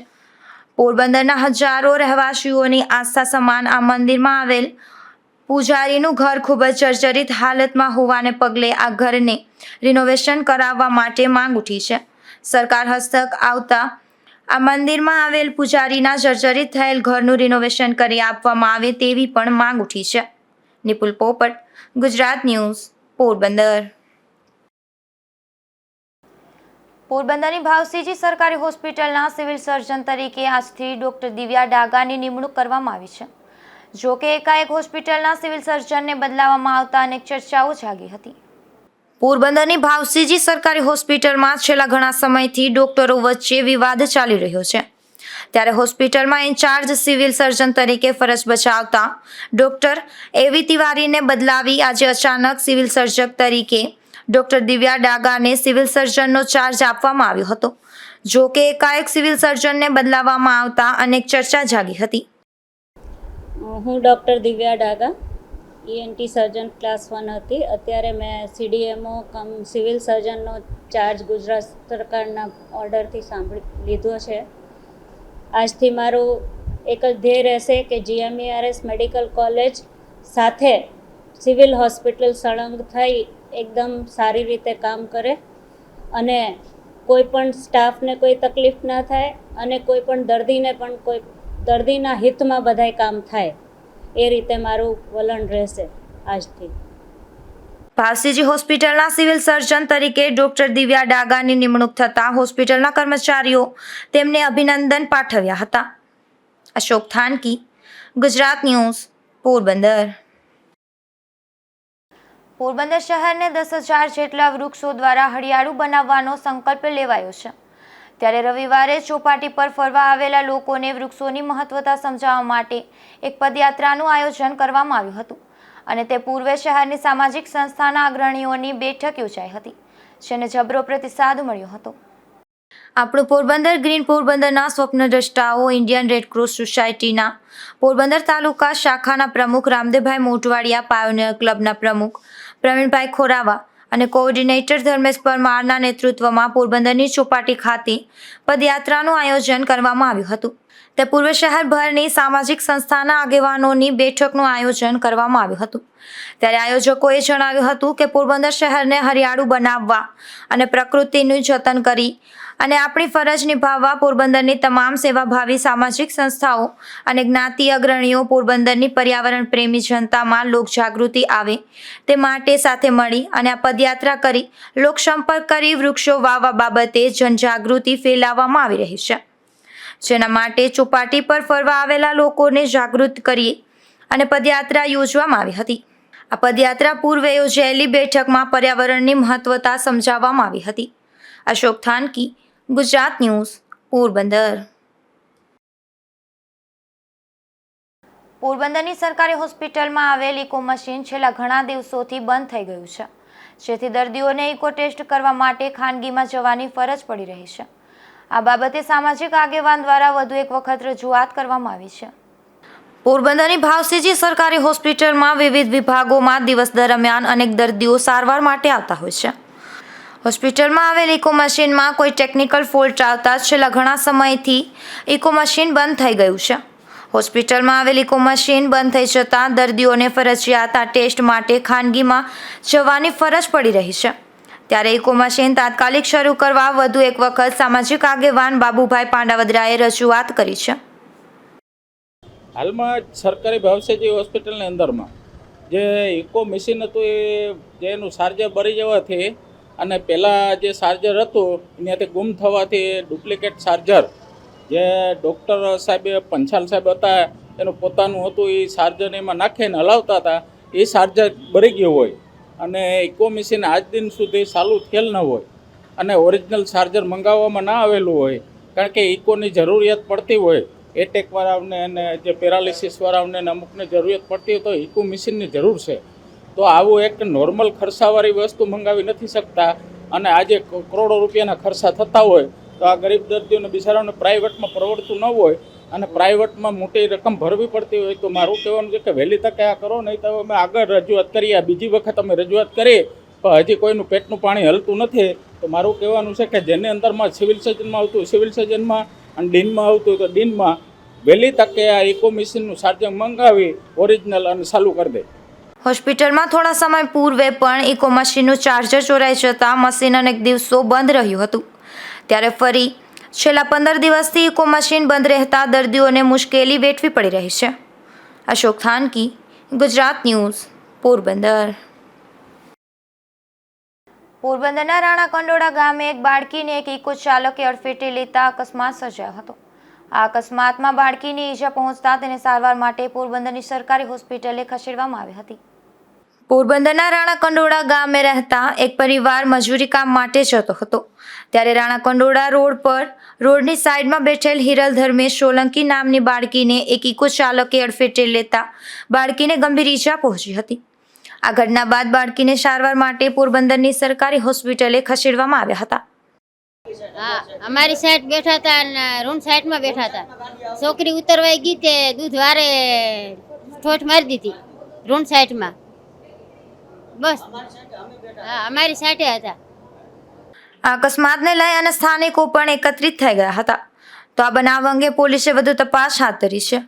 પોરબંદરના હજારો રહેવાસીઓની આસ્થા સમાન આ મંદિરમાં આવેલ પૂજારીનું ઘર ખૂબ જ જર્જરિત હાલતમાં હોવાને પગલે આ ઘરને રિનોવેશન કરાવવા માટે માંગ ઉઠી છે. સરકાર હસ્તક આવતા આ મંદિરમાં આવેલ પૂજારીના જર્જરિત થયેલ ઘરનું રિનોવેશન કરી આપવામાં આવે તેવી પણ માંગ ઉઠી છે. નિપુલ પોપટ, ગુજરાત ન્યૂઝ, પોરબંદર. પોરબંદરની ભાવસીજી સરકારી હોસ્પિટલના સિવિલ સર્જન તરીકે આજથી ડોક્ટર દિવ્યા ડાગાની નિમણૂક કરવામાં આવી છે. જો કે એકાએક હોસ્પિટલના સિવિલ સર્જનને બદલાવવામાં આવતા અનેક ચર્ચાઓ જાગી હતી. પોરબંદરની ભાવસીજી સરકારી હોસ્પિટલમાં છેલ્લા ઘણા સમયથી ડોક્ટરો વચ્ચે વિવાદ ચાલી રહ્યો છે. ત્યારે હોસ્પિટલમાં ઇન્ચાર્જ સિવિલ સર્જન તરીકે ફરજ બજાવતા ડોક્ટર એવી તિવારીને બદલાવી આજે અચાનક સિવિલ સર્જક તરીકે ડોક્ટર દિવ્યા ડાગાને સિવિલ સર્જનનો ચાર્જ આપવામાં આવ્યો હતો. જો કે એકાએક સિવિલ સર્જનને બદલાવવામાં આવતા અનેક ચર્ચા જાગી હતી. હું ડૉક્ટર દિવ્યા ડાગા ENT સર્જન ક્લાસ 1 હતી. અત્યારે મેં CDMO કમ સિવિલ સર્જનનો ચાર્જ ગુજરાત સરકારના ઓર્ડરથી લીધો છે. આજથી મારું એક જ ધ્યેય રહેશે કે GMERS મેડિકલ કોલેજ સાથે સિવિલ હોસ્પિટલ સળંગ થઈ એકદમ સારી રીતે કામ કરે અને કોઈ પણ સ્ટાફને કોઈ તકલીફ ના થાય અને કોઈ પણ દર્દીને પણ કોઈ દર્દીના હિતમાં બધાય કામ થાય એ રીતે મારું વલણ રહેશે આજથી. ભાવસીજી હોસ્પિટલના સિવિલ સર્જન તરીકે ડોક્ટર દિવ્યા ડાગાની નિમણૂક થતાં હોસ્પિટલના કર્મચારીઓ તેમને અભિનંદન પાઠવ્યા હતા. અશોક થાનકી, ગુજરાત ન્યૂઝ, પોરબંદર. પોરબંદર શહેરને 10,000 જેટલા વૃક્ષો દ્વારા હરિયાળું બનાવવાનો સંકલ્પ લેવાયો છે. ત્યારે રવિવારે ચોપાટી પર ફરવા આવેલા લોકોને વૃક્ષોની મહત્વતા સમજાવવા માટે એક પદયાત્રાનું આયોજન કરવામાં આવ્યું હતું અને તે પૂર્વે શહેરની સામાજિક સંસ્થાના અગ્રણીઓની બેઠક યોજાઈ હતી, જેને જબરો પ્રતિસાદ મળ્યો હતો. આપણું પોરબંદર ગ્રીન પોરબંદરના સ્વપ્નદ્રષ્ટાઓ ઇન્ડિયન રેડક્રોસ સોસાયટીના પોરબંદર તાલુકા શાખાના પ્રમુખ રામદેવભાઈ મોટવાડિયા, પાયોનિયર ક્લબના પ્રમુખ પ્રવીણભાઈ ખોરાવા અને કોઓર્ડિનેટર ધર્મેશ પરમારના નેતૃત્વમાં પોરબંદરની ચોપાટી ખાતે પદયાત્રાનું આયોજન કરવામાં આવ્યું હતું. તે પૂર્વ શહેરભરની સામાજિક સંસ્થાના આગેવાનોની બેઠકનું આયોજન કરવામાં આવ્યું હતું. ત્યારે આયોજકોએ જણાવ્યું હતું કે પોરબંદર શહેરને હરિયાળું બનાવવા અને પ્રકૃતિનું જતન કરી અને આપણી ફરજ નિભાવવા પોરબંદરની તમામ સેવાભાવી સામાજિક સંસ્થાઓ અને જ્ઞાતિ અગ્રણીઓ પોરબંદરની પર્યાવરણ પ્રેમી જનતામાં લોકજાગૃતિ આવે તે માટે સાથે મળી અને આ પદયાત્રા કરી લોકસંપર્ક કરી વૃક્ષો વાવવા બાબતે જનજાગૃતિ ફેલાવવામાં આવી રહી છે. જેના માટે ચોપાટી પર ફરવા આવેલા લોકોને જાગૃત કરી અને પદયાત્રા યોજવામાં આવી હતી. આ પદયાત્રા પૂર્વે યોજાયેલી બેઠકમાં પર્યાવરણની મહત્વતા સમજાવવામાં આવી હતી. અશોક થાનકી, ગુજરાત ન્યૂઝ, પોરબંદર. પોરબંદરની સરકારી હોસ્પિટલમાં આવેલ ઇકો મશીન છેલ્લા ઘણા દિવસોથી બંધ થઈ ગયું છે, જેથી દર્દીઓને ઇકો ટેસ્ટ કરવા માટે ખાનગીમાં જવાની ફરજ પડી રહી છે. આ બાબતે સામાજિક આગેવાન દ્વારા વધુ એક વખત રજૂઆત કરવામાં આવી છે. પોરબંદરની ભાવસીજી સરકારી હોસ્પિટલમાં વિવિધ વિભાગોમાં દિવસ દરમિયાન અનેક દર્દીઓ સારવાર માટે આવતા હોય છે. હોસ્પિટલમાં આવેલ ઇકો મશીનમાં કોઈ ટેકનિકલ ફોલ્ટ આવતા છેલ્લા ઘણા સમયથી ઇકો મશીન બંધ થઈ ગયું છે. હોસ્પિટલમાં આવેલ ઇકો મશીન બંધ થઈ જતાં દર્દીઓને ફરજિયાત આ ટેસ્ટ માટે ખાનગીમાં જવાની ફરજ પડી રહી છે. ત્યારે ઇકો મશીન તાત્કાલિક શરૂ કરવા વધુ એક વખત સામાજિક આગેવાન બાબુભાઈ પાંડાવદરાએ રજૂઆત કરી છે. હાલમાં સરકારી ભાવસીજી હોસ્પિટલની અંદરમાં જે ઇકો મશીન હતું એ એનું ચાર્જર બળી જવાથી અને પહેલાં જે ચાર્જર હતું એનાથી ગુમ થવાથી ડુપ્લિકેટ ચાર્જર જે ડૉક્ટર સાહેબે પંચાલ સાહેબ હતા એનું પોતાનું હતું એ ચાર્જર એમાં નાખીને હલાવતા હતા, એ ચાર્જર બળી ગયું હોય અને ઇકો મશીન આજ દિન સુધી ચાલુ થયેલ ન હોય અને ઓરિજિનલ ચાર્જર મંગાવવામાં ના આવેલું હોય, કારણ કે ઇકોની જરૂરિયાત પડતી હોય, એટેકવાળાઓને અને જે પેરાલિસિસવાળાઓને અમુકને જરૂરિયાત પડતી હોય તો ઇકો મશીનની જરૂર છે. તો આવું એક નોર્મલ ખર્ચાવાળી વસ્તુ મંગાવી નથી શકતા અને આજે કરોડો રૂપિયાના ખર્ચા થતા હોય તો આ ગરીબ દર્દીઓને બિચારાઓને પ્રાઇવેટમાં પરવડતું ન હોય અને પ્રાઇવેટમાં મોટી રકમ ભરવી પડતી હોય તો મારું કહેવાનું છે કે વહેલી તકે આ કરો, નહીં તો અમે આગળ રજૂઆત કરીએ. બીજી વખત અમે રજૂઆત કરી પણ હજી કોઈનું પેટનું પાણી હલતું નથી. તો મારું કહેવાનું છે કે જેની અંદરમાં સિવિલ સર્જનમાં આવતું હોય સિવિલ સર્જનમાં અને ડીનમાં આવતું હોય તો ડીનમાં વહેલી તકે આ ઇકો મશીનનું ચાર્જર મંગાવી ઓરિજિનલ અને ચાલુ કરી દે. હોસ્પિટલમાં થોડા સમય પૂર્વે પણ ઇકો મશીનનું ચાર્જર ચોરાઈ જતાં મશીન અનેક દિવસો બંધ રહ્યું હતું. ત્યારે ફરી છેલ્લા 15 દિવસથી ઇકો મશીન બંધ રહેતા દર્દીઓને મુશ્કેલી વેઠવી પડી રહી છે. અશોક થાનકી, ગુજરાત ન્યૂઝ, પોરબંદર. પોરબંદરના રાણા કંડોળા ગામે એક બાળકીને એક ઇકો ચાલકે અડફેટે લેતા અકસ્માત સર્જાયો હતો. આ અકસ્માતમાં બાળકીને ઈજા પહોંચતા તેને સારવાર માટે પોરબંદરની સરકારી હોસ્પિટલે ખસેડવામાં આવી હતી. પોરબંદરના રાણા કંડોળા ગામે રહેતા એક પરિવાર મજૂરી કામ માટે જતો હતો. ત્યારે રાણા કંડોળા રોડ પર રોડની સાઈડમાં બેઠેલ હિરલ ધર્મેશ સોલંકી નામની બાળકીને એક ઇકો ચાલકે અડફેટે લેતા બાળકીને ગંભીર ઈજા પહોંચી હતી. આ ઘટના બાદ બાળકીને સારવાર માટે પોરબંદરની સરકારી હોસ્પિટલે ખસેડવામાં આવ્યા હતા. હા, અમારી સાઈડ બેઠા હતા અને રૂમ સાઈડમાં બેઠા હતા. છોકરી ઉતરવાઈ ગઈ તે દૂધ વારે ઠોઠ મારી દીધી રૂમ સાઈડમાં. બસ હા, અમારી સાઈડે હતા. આ અકસ્માતને લઈ અને સ્થાનિકો પણ એકત્રિત થઈ ગયા હતા. તો આ બનાવ અંગે પોલીસે વધુ તપાસ હાથ ધરી છે.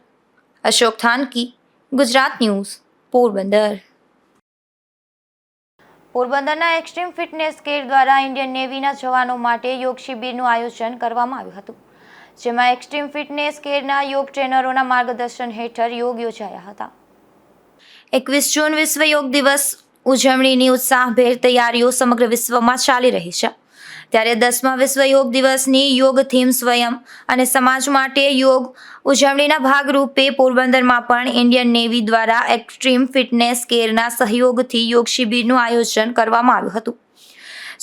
અશોક થાનકી, ગુજરાત ન્યૂઝ, પોરબંદર. પોરબંદરના એક્સ્ટ્રીમ ફિટનેસ કેર દ્વારા ઇન્ડિયન નેવીના જવાનો માટે યોગ શિબિરનું આયોજન કરવામાં આવ્યું હતું, જેમાં એક્સ્ટ્રીમ ફિટનેસ કેરના યોગ ટ્રેનરોના માર્ગદર્શન હેઠળ યોગ યોજાયા હતા. 21 જૂન વિશ્વ યોગ દિવસ ઉજવણીની ઉત્સાહભેર તૈયારીઓ સમગ્ર વિશ્વમાં ચાલી રહી છે. ત્યારે 10મા વિશ્વ યોગ દિવસની યોગ થીમ સ્વયં અને સમાજ માટે યોગ ઉજવણીના ભાગરૂપે પોરબંદરમાં પણ ઇન્ડિયન નેવી દ્વારા એક્સ્ટ્રીમ ફિટનેસ કેરના સહયોગથી યોગ શિબિરનું આયોજન કરવામાં આવ્યું હતું,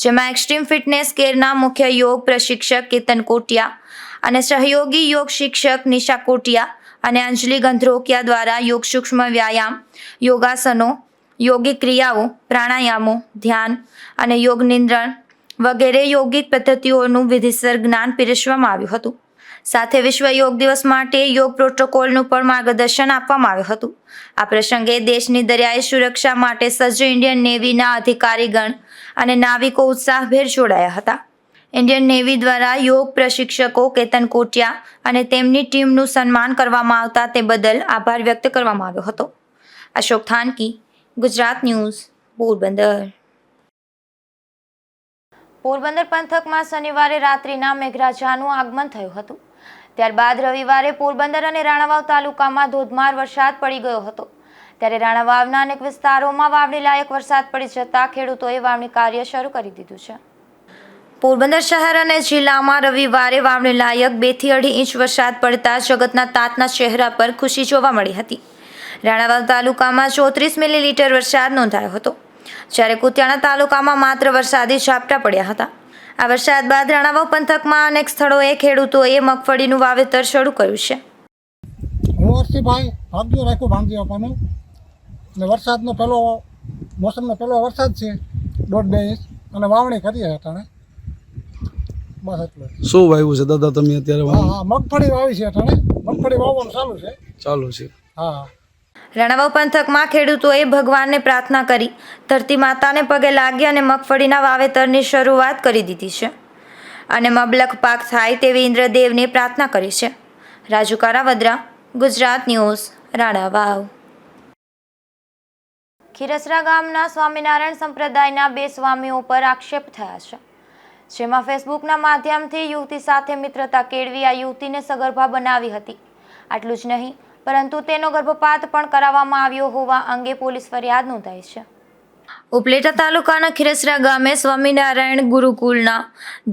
જેમાં એક્સ્ટ્રીમ ફિટનેસ કેરના મુખ્ય યોગ પ્રશિક્ષક કેતન કોટિયા અને સહયોગી યોગ શિક્ષક નિશા કોટિયા અને અંજલિ ગંધ્રોકિયા દ્વારા યોગ સૂક્ષ્મ વ્યાયામ, યોગાસનો, યોગિક ક્રિયાઓ, પ્રાણાયામો, ધ્યાન અને યોગ નિંદ્રણ વગેરે યોગિક પદ્ધતિઓનું વિધિસર જ્ઞાન પીરસવામાં આવ્યું હતું. સાથે વિશ્વ યોગ દિવસ માટે યોગ પ્રોટોકોલનું પણ માર્ગદર્શન આપવામાં આવ્યું હતું. આ પ્રસંગે દેશની દરિયાઈ સુરક્ષા માટે સજ્જ ઇન્ડિયન નેવીના અધિકારીગણ અને નાવિકો ઉત્સાહભેર જોડાયા હતા. ઇન્ડિયન નેવી દ્વારા યોગ પ્રશિક્ષકો કેતન કોટિયા અને તેમની ટીમનું સન્માન કરવામાં આવતા તે બદલ આભાર વ્યક્ત કરવામાં આવ્યો હતો. અશોક થાનકી, ગુજરાત ન્યૂઝ, પોરબંદર. પોરબંદર પંથકમાં શનિવારે રાત્રિના મેઘરાજાનું આગમન થયું હતું. ત્યારબાદ રવિવારે પોરબંદર અને રાણાવાવ તાલુકામાં ધોધમાર વરસાદ પડી ગયો હતો. ત્યારે રાણાવાવના અનેક વિસ્તારોમાં વાવણી લાયક વરસાદ પડી જતા ખેડૂતોએ વાવણી કાર્ય શરૂ કરી દીધું છે. પોરબંદર શહેર અને જિલ્લામાં રવિવારે વાવણી લાયક 2 થી 2.5 ઇંચ વરસાદ પડતા જગતના તાતના ચહેરા પર ખુશી જોવા મળી હતી. રાણાવાવ તાલુકામાં 34 મિલીલીટર વરસાદ નોંધાયો હતો, જ્યારે કુતિયાણા તાલુકામાં માત્ર વરસાદી ઝાપટા પડ્યા હતા. આ વરસાદ બાદ રાણાવાવ પંથકમાં અનેક સ્થળોએ ખેડૂતોએ મગફળીનું વાવેતર શરૂ કર્યું છે. હું હર્ષિભાઈ ભાગ્યો રાખ્યું ભાંગી આપવાનું અને વરસાદનો પહેલો મોસમનો પહેલો વરસાદ છે 1.5-2 ઇંચ અને વાવણી કરીએ અટાણે. બસ એટલું. શું વાવ્યું છે દાદા તમે અત્યારે? હા, મગફળી વાવી છે અટાણે. મગફળી વાવવાનું ચાલુ છે. હા. રાણાવાવ પંથકમાં ખેડૂતોએ ભગવાનને પ્રાર્થના કરી ધરતી માતાને પગે લાગી અને મગફળીના વાવેતરની શરૂઆત કરી દીધી છે અને મબલખ પાક થાય તેવી ઇન્દ્રદેવને પ્રાર્થના કરી છે. રાજુ કારાવદ્રા, ગુજરાત ન્યૂઝ, રાણાવાવ. ખીરસરા ગામના સ્વામિનારાયણ સંપ્રદાયના 2 સ્વામીઓ પર આક્ષેપ થયા છે, જેમાં ફેસબુકના માધ્યમથી યુવતી સાથે મિત્રતા કેળવી આ યુવતીને સગર્ભા બનાવી હતી. આટલું જ નહીં પરંતુ તેનો ગર્ભપાત પણ કરાવવામાં આવ્યો હોવા અંગે પોલીસ ફરિયાદ નોંધાઈ છે. ઉપલેટા તાલુકાના ખીરસરા ગામે સ્વામિનારાયણ ગુરુકુલના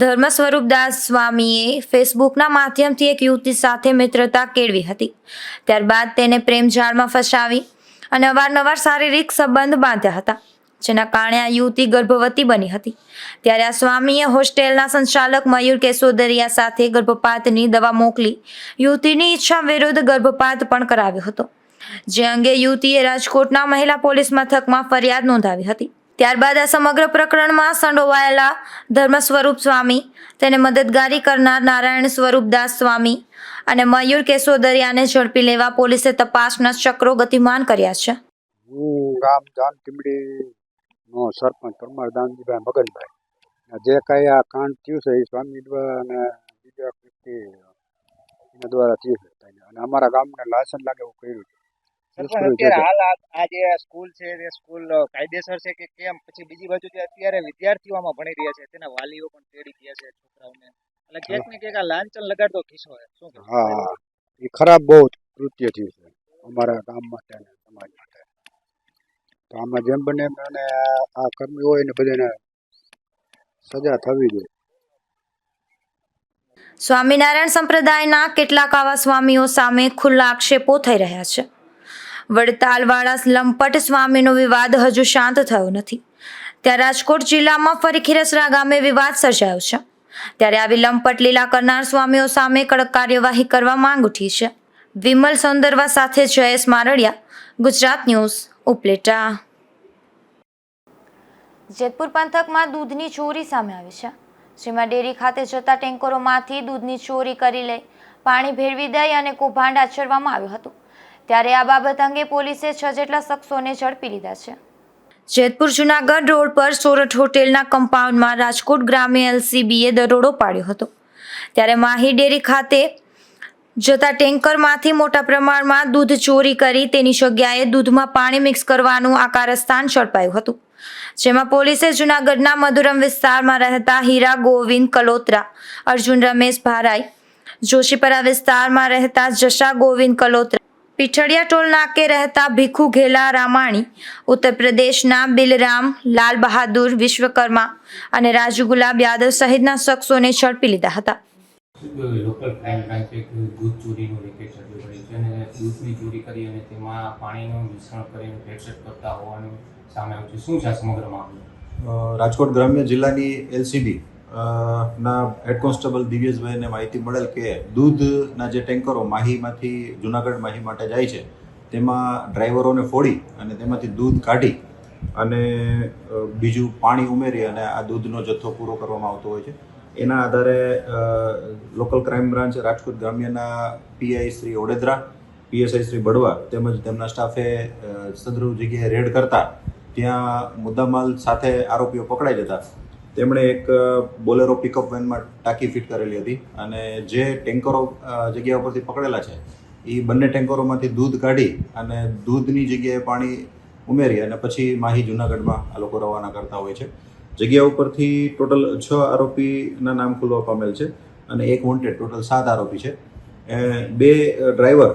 ધર્મ સ્વરૂપદાસ સ્વામીએ ફેસબુકના માધ્યમથી એક યુવતી સાથે મિત્રતા કેળવી હતી. ત્યારબાદ તેને પ્રેમ જાળમાં ફસાવી અને અવારનવાર શારીરિક સંબંધ બાંધ્યા હતા, જેના કારણે આ યુવતી ગર્ભવતી બની હતી. ત્યારે આ સ્વામીએ હોસ્ટેલના સંચાલક મયુર કેશોદરિયા સાથે ગર્ભપાતની દવા મોકલી યુવતીની ઈચ્છા વિરુદ્ધ ગર્ભપાત પણ કરાવ્યો હતો, જે અંગે યુવતીએ રાજકોટના મહિલા પોલીસ મથકમાં ફરિયાદ નોંધાવી હતી. ત્યારબાદ આ સમગ્ર પ્રકરણમાં સંડોવાયેલા ધર્મ સ્વરૂપ સ્વામી, તેને મદદગારી કરનાર નારાયણ સ્વરૂપદાસ સ્વામી અને મયુર કેશોદરિયાને ઝડપી લેવા પોલીસે તપાસના ચક્રો ગતિમાન કર્યા છે. હું ગામ જાન ટીમડીનો સરપંચ પરમાર દાનજીભાઈ મગનભાઈ, જે કાંઈ આ કાંડ થયું છે એ સ્વામી દ્વારા અને બીજા વ્યક્તિ એના દ્વારા થયું છે અને અમારા ગામને લાયસન્સ લાગે એવું કર્યું છે. હાલ આ જે સ્કૂલ છે તે સ્કૂલ કાયદેસર છે કે કેમ? પછી બીજી બાજુ જે અત્યારે વિદ્યાર્થીઓ આમાં ભણી રહ્યા છે તેના વાલીઓ પણ તેડી ગયા છે છોકરાઓને, એટલે ક્યાંક ને ક્યાંક આ લાંચન લગાડતો કિસ્સો છે. શું કહેવું? હા, એ ખરાબ બહુ કૃત્ય થયું છે અમારા ગામ માટે અને સમાજ માટે. તો આમાં જેમ બને એમ અને આ કર્મી હોય ને બધાને સજા થવી જોઈએ. સ્વામિનારાયણ સંપ્રદાયના કેટલાક આવા સ્વામીઓ સામે ખુલ્લા આક્ષેપો થઈ રહ્યા છે. વડતાલવાળા લંપટ સ્વામીનો વિવાદ હજુ શાંત થયો નથી. ત્યાં રાજકોટ જિલ્લામાં ફરી ખીરસરા ગામે વિવાદ સર્જાયો છે. ત્યારે આવી લંપટ લીલા કરનાર સ્વામીઓ સામે કડક કાર્યવાહી કરવા માંગ ઉઠી છે. વિમલ સૌંદરવા સાથે જયેશ મારડિયા, ગુજરાત ન્યૂઝ, ઉપલેટા. જેતપુર પંથકમાં દૂધની ચોરી સામે આવી છે, જેમાં ડેરી ખાતે જતા ટેન્કરોમાંથી દૂધની ચોરી કરી લઈ પાણી ભેળવી દઈ અને કૌભાંડ આચરવામાં આવ્યું હતું. ત્યારે આ બાબત અંગે પોલીસે 6 જેટલા શખ્સોને ઝડપી લીધા છે. જેતપુર જુનાગઢ રોડ પર સોરઠ હોટેલના કમ્પાઉન્ડમાં રાજકોટ ગ્રામ્ય LCBએ દરોડો પાડ્યો હતો. ત્યારે માહી ડેરી ખાતે જતા ટેન્કરમાંથી મોટા પ્રમાણમાં દૂધ ચોરી કરી તેની જગ્યાએ દૂધમાં પાણી મિક્સ કરવાનું આ કારસ્તાન ઝડપાયું હતું, જેમાં પોલીસે જુનાગઢના મધુરમ વિસ્તારમાં રહેતા હીરા ગોવિંદ કલોત્રા, અર્જુન રમેશ ભારાઈ, જોશીપરા વિસ્તારમાં રહેતા જશા ગોવિંદ કલોત્રા, પીઠડિયા ટોલ નાકે રહેતા ભીખુ ઘેલા રામાણી, ઉત્તર પ્રદેશના બિલરામ લાલ બહાદુર વિશ્વકર્મા અને રાજુ ગુલાબ યાદવ સહિતના શખ્સોને ઝડપી લીધા હતા. લોકલ ક્રાઇમ બ્રાન્ચે દૂધ ચોરીનું રેકેટ શરૂ કર્યું છે અને દૂધની ચોરી કરી અને તેમાં પાણીનું મિશ્રણ કરીને ભેળસેળ કરતા હોવાનું સામે આવ્યું છે. શું છે આ સમગ્ર મામલો? રાજકોટ ગ્રામ્ય જિલ્લાની LCB ના હેડ કોન્સ્ટેબલ દિવ્યેશભાઈને માહિતી મળેલ કે દૂધના જે ટેન્કરો માહીમાંથી જુનાગઢ માહી માટે જાય છે તેમાં ડ્રાઈવરોને ફોડી અને તેમાંથી દૂધ કાઢી અને બીજું પાણી ઉમેરી અને આ દૂધનો જથ્થો પૂરો કરવામાં આવતો હોય છે. એના આધારે લોકલ ક્રાઇમ બ્રાન્ચ રાજકોટ ગ્રામ્યના PI શ્રી ઓડેદરા, PSI શ્રી બડવા તેમજ તેમના સ્ટાફે સદરૂપ જગ્યાએ રેડ કરતા ત્યાં મુદ્દામાલ સાથે આરોપીઓ પકડાઈ જતા તેમણે એક બોલેરો પિકઅપ વેનમાં ટાંકી ફિટ કરેલી હતી અને જે ટેન્કરો જગ્યા ઉપરથી પકડેલા છે એ બંને ટેન્કરોમાંથી દૂધ કાઢી અને દૂધની જગ્યાએ પાણી ઉમેરી અને પછી માહી જુનાગઢમાં આ લોકો રવાના કરતા હોય છે. જગ્યા ઉપરથી ટોટલ 6 આરોપીના નામ ખુલવા પામેલ છે અને એક વોન્ટેડ, ટોટલ 7 આરોપી છે. 2 ડ્રાઈવર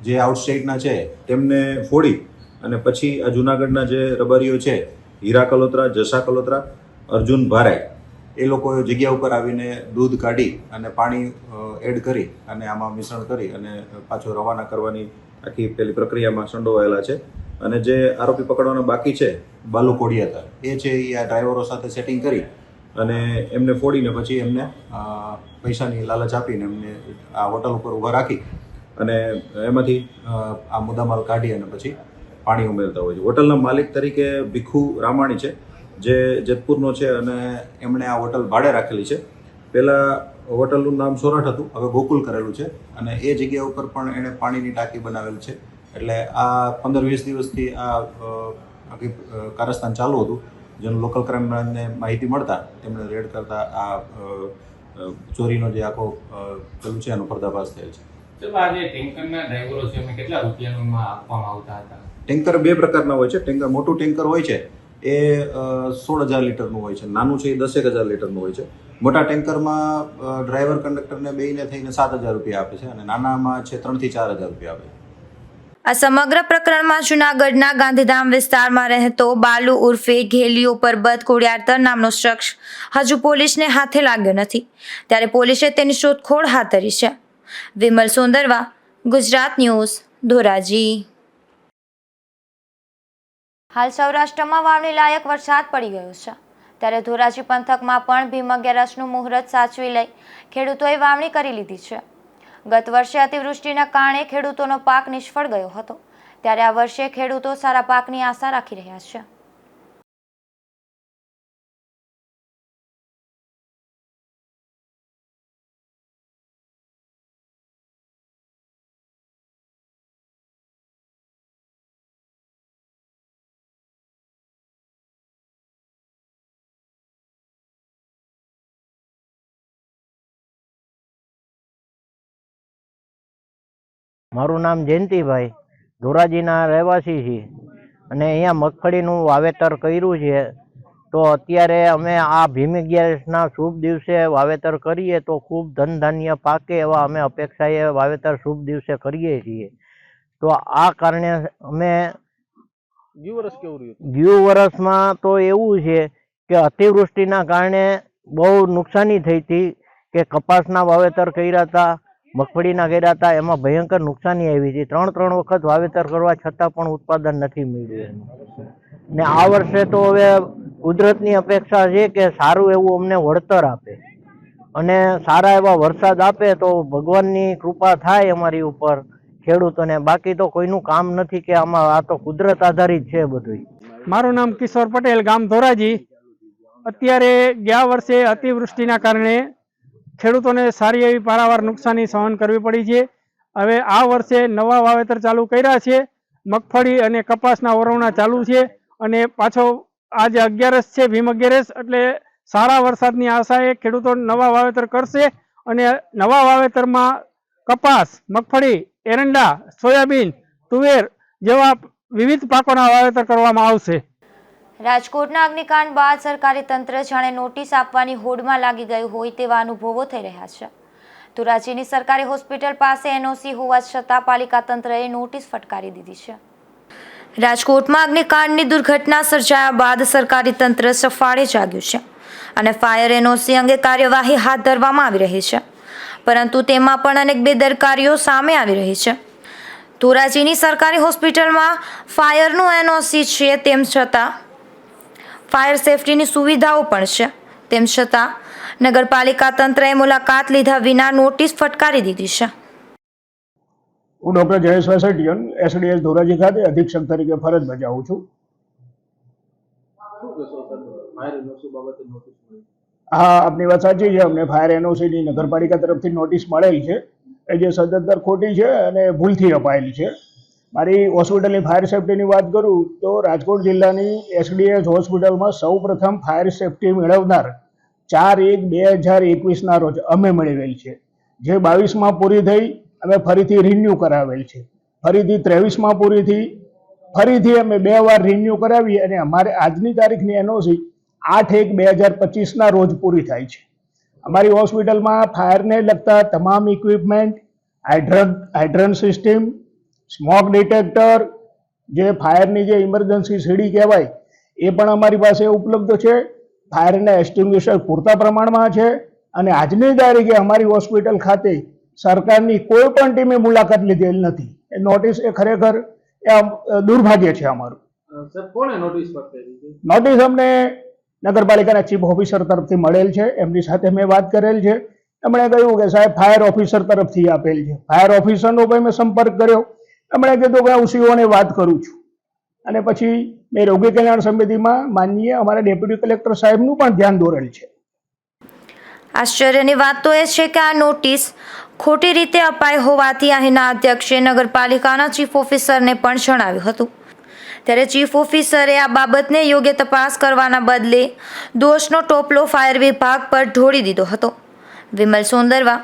જે આઉટસ્ટેટના છે તેમને ફોડી અને પછી આ જુનાગઢના જે રબારીઓ છે હીરા કલોત્રા, જશા કલોત્રા, અર્જુન ભારાઈ, એ લોકોએ જગ્યા ઉપર આવીને દૂધ કાઢી અને પાણી એડ કરી અને આમાં મિશ્રણ કરી અને પાછો રવાના કરવાની આખી પેલી પ્રક્રિયામાં સંડોવાયેલા છે. અને જે આરોપી પકડવાના બાકી છે બાલુ કોડિયાતા, એ છે એ આ ડ્રાઈવરો સાથે સેટિંગ કરી અને એમને ફોડીને પછી એમને પૈસાની લાલચ આપીને એમને આ હોટલ ઉપર ઊભા રાખી અને એમાંથી આ મુદ્દામાલ કાઢી અને પછી પાણી ઉમેરતા હોય છે. હોટલના માલિક તરીકે ભીખુ રામાણી છે જે જેતપુરનો છે અને એમણે આ હોટલ ભાડે રાખેલી છે. પહેલાં હોટલનું નામ સોરઠ હતું, હવે ગોકુલ કરેલું છે અને એ જગ્યા ઉપર પણ એણે પાણીની ટાંકી બનાવેલ છે. એટલે આ 15-20 દિવસથી આ આખી કારસ્તાન ચાલુ હતું, જેનું લોકલ ક્રાઇમ બ્રાન્ચને માહિતી મળતા તેમણે રેડ કરતા આ ચોરીનો જે આખો પેલું છે એનો પર્દાફાશ થયેલ છે. આ જે ટેન્કરના ડ્રાઈવરો છે એમને કેટલા રૂપિયાનું આપવામાં આવતા હતા? ટેન્કર 2 પ્રકારના હોય છે. ટેન્કર મોટું ટેન્કર હોય છે એ 16,000 લીટરનું હોય છે, નાનું છે એ 10,000 લીટરનું હોય છે. મોટા ટેન્કરમાં ડ્રાઈવર કંડક્ટરને બેયને થઈને 7,000 રૂપિયા આપે છે અને નાનામાં છે 3,000 થી 4,000 રૂપિયા આપે છે. આ સમગ્ર પ્રકરણમાં જૂનાગઢના ગાંધીધામ વિસ્તારમાં રહેતો બાલુ ઉર્ફે ઘેલિયો પરબત કોડિયારતર નામનો શખ્સ હજુ પોલીસને હાથે લાગ્યો નથી, ત્યારે પોલીસે તેની શોધખોળ હાથ ધરી છે. વિમલ સોંદરવા, ગુજરાત ન્યૂઝ, ધોરાજી. હાલ સૌરાષ્ટ્રમાં વાવણી લાયક વરસાદ પડી ગયો છે, ત્યારે ધોરાજી પંથકમાં પણ ભીમ 11નું મુહૂર્ત સાચવી લઈ ખેડૂતોએ વાવણી કરી લીધી છે. ગત વર્ષે અતિવૃષ્ટિના કારણે ખેડૂતોનો પાક નિષ્ફળ ગયો હતો, ત્યારે આ વર્ષે ખેડૂતો સારા પાકની આશા રાખી રહ્યા છે. મારું નામ જયંતિભાઈ, ધોરાજીના રહેવાસી છીએ અને અહીંયા મગફળીનું વાવેતર કર્યું છે. તો અત્યારે અમે આ ભીમ 11ના શુભ દિવસે વાવેતર કરીએ તો ખૂબ ધન ધાન્ય પાકે એવા અમે અપેક્ષાએ વાવેતર શુભ દિવસે કરીએ છીએ. તો આ કારણે અમે ગયું વર્ષમાં તો એવું છે કે અતિવૃષ્ટિના કારણે બહુ નુકસાની થઈ હતી કે કપાસના વાવેતર કર્યા હતા, મગફળીના કર્યા હતા, એમાં ભયંકર નુકસાની આવી હતી. 3 વખત વાવેતર કરવા છતાં પણ ઉત્પાદન નથી મળ્યું. ને આ વર્ષે તો હવે કુદરતની અપેક્ષા છે કે સારું એવું અમને વળતર આપે અને સારા એવા વરસાદ આપે તો ભગવાનની કૃપા થાય અમારી ઉપર ખેડૂતોને. બાકી તો કોઈનું કામ નથી કે આમાં, આ તો કુદરત આધારિત છે બધું. મારું નામ કિશોર પટેલ, ગામ ધોરાજી. અત્યારે ગયા વર્ષે અતિવૃષ્ટિના કારણે ખેડૂતોને સારી એવી પારાવાર નુકસાની સહન કરવી પડી છે. હવે આ વર્ષે નવા વાવેતર ચાલુ કર્યા છે, મગફળી અને કપાસના વરવણા ચાલુ છે અને પાછો આજે 11 છે, ભીમ 11, એટલે સારા વરસાદની આશાએ ખેડૂતો નવા વાવેતર કરશે અને નવા વાવેતરમાં કપાસ, મગફળી, એરંડા, સોયાબીન, તુવેર જેવા વિવિધ પાકોના વાવેતર કરવામાં આવશે. રાજકોટના અગ્નિકાંડ બાદ સરકારી તંત્ર જાણે નોટિસ આપવાની હોડમાં લાગી ગયું હોય તેવા અનુભવો થઈ રહ્યા છે. ધોરાજીની સરકારી હોસ્પિટલ પાસે NOC હોવા છતાં પાલિકા તંત્રએ નોટિસ ફટકારી દીધી છે. રાજકોટમાં અગ્નિકાંડની દુર્ઘટના સર્જાયા બાદ સરકારી તંત્ર સફાળે જાગ્યું છે અને ફાયર NOC અંગે કાર્યવાહી હાથ ધરવામાં આવી રહી છે, પરંતુ તેમાં પણ અનેક બેદરકારીઓ સામે આવી રહી છે. ધોરાજીની સરકારી હોસ્પિટલમાં ફાયરનું NOC છે, તેમ છતાં ફાયર સેફટીની સુવિધાઓ પણ છે, તેમ છતાં નગરપાલિકા તંત્રએ મુલાકાત લીધા વિના નોટિસ ફટકારી દીધી છે. હું ડૉક્ટર જયેશ વાસેટિયન, SDS ધોરાજી ખાતે અધિક્ષક તરીકે ફરજ બજાવું છું. હા, આપની વાત સાચી છે. અમને ફાયર NOCની નગરપાલિકા તરફથી નોટિસ મળેલ છે એ જે સદંતર ખોટી છે અને ભૂલથી અપાયેલી છે. મારી હોસ્પિટલની ફાયર સેફટીની વાત કરું તો રાજકોટ જિલ્લાની SDS હોસ્પિટલમાં સૌ પ્રથમ ફાયર સેફટી મેળવનાર 4/1/2021ના રોજ અમે મેળવેલ છે, જે 22માં પૂરી થઈ. અમે ફરીથી રિન્યૂ કરાવેલ છે, ફરીથી 23માં પૂરી થઈ, ફરીથી અમે 2 વાર રિન્યૂ કરાવી અને અમારે આજની તારીખની NOC 8/1/2025ના રોજ પૂરી થાય છે. અમારી હોસ્પિટલમાં ફાયરને લગતા તમામ equipment, hydrant system, smoke detector, જે ફાયરની જે ઇમરજન્સી સીડી કહેવાય એ પણ અમારી પાસે ઉપલબ્ધ છે. ફાયરના એક્સટિંગ્વિશર પૂરતા પ્રમાણમાં છે અને આજની તારીખે અમારી હોસ્પિટલ ખાતે સરકારની કોઈ પણ ટીમે મુલાકાત લીધેલ નથી. એ નોટિસ એ ખરેખર દુર્ભાગ્ય છે અમારું. નોટિસ અમને નગરપાલિકાના ચીફ ઓફિસર તરફથી મળેલ છે, એમની સાથે મેં વાત કરેલ છે. એમણે કહ્યું કે સાહેબ ફાયર ઓફિસર તરફથી આપેલ છે. ફાયર ઓફિસરનો પણ મેં સંપર્ક કર્યો. એમણે કીધું કે હું CO વાત કરું છું અને પછી મેં રોગી કલ્યાણ સમિતિમાં માનનીય અમારા ડેપ્યુટી કલેક્ટર સાહેબનું પણ ધ્યાન દોરેલ છે. આશ્ચર્યની વાત તો એ છે કે આ નોટિસ ખોટી રીતે અપાઈ હોવાથી અહીંના અધ્યક્ષે નગરપાલિકાના ચીફ ઓફિસરને પણ જણાવ્યું હતું, ત્યારે ચીફ ઓફિસરે આ બાબતને યોગ્ય તપાસ કરવાના બદલે દોષનો ટોપલો ફાયર વિભાગ પર ઢોળી દીધો હતો. વિમલ સોંદરવા,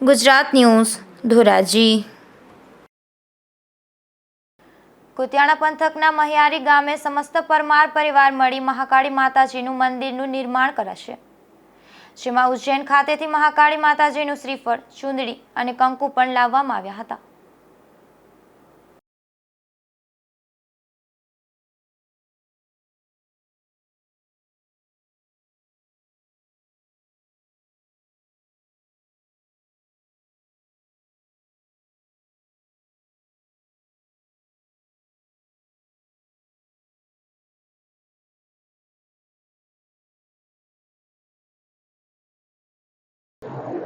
ગુજરાત ન્યૂઝ, ધોરાજી. કુતિયાણા પંથકના મહિયારી ગામે સમસ્ત પરમાર પરિવાર મળી મહાકાળી માતાજીનું મંદિરનું નિર્માણ કરાશે, જેમાં ઉજ્જૈન ખાતેથી મહાકાળી માતાજીનું શ્રીફળ, ચુંદડી અને કંકુ પણ લાવવામાં આવ્યા હતા.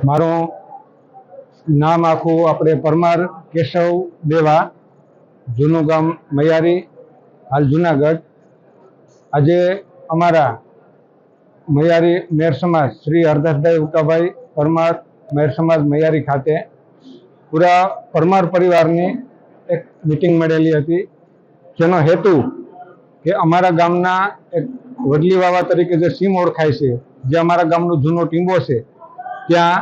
મારું નામ આખું આપણે પરમાર કેશવ દેવા, જૂનું ગામ મૈયારી, હાલ જુનાગઢ. આજે અમારા મૈયારી મેર સમાજ શ્રી હરદાસભાઈ ઉકાભાઈ પરમાર મેર સમાજ મૈયારી ખાતે પૂરા પરમાર પરિવારની એક મિટિંગ મળેલી હતી, જેનો હેતુ કે અમારા ગામના એક વડલી વાવા તરીકે જે સીમ ઓળખાય છે, જે અમારા ગામનો જૂનો ટીંબો છે, ત્યાં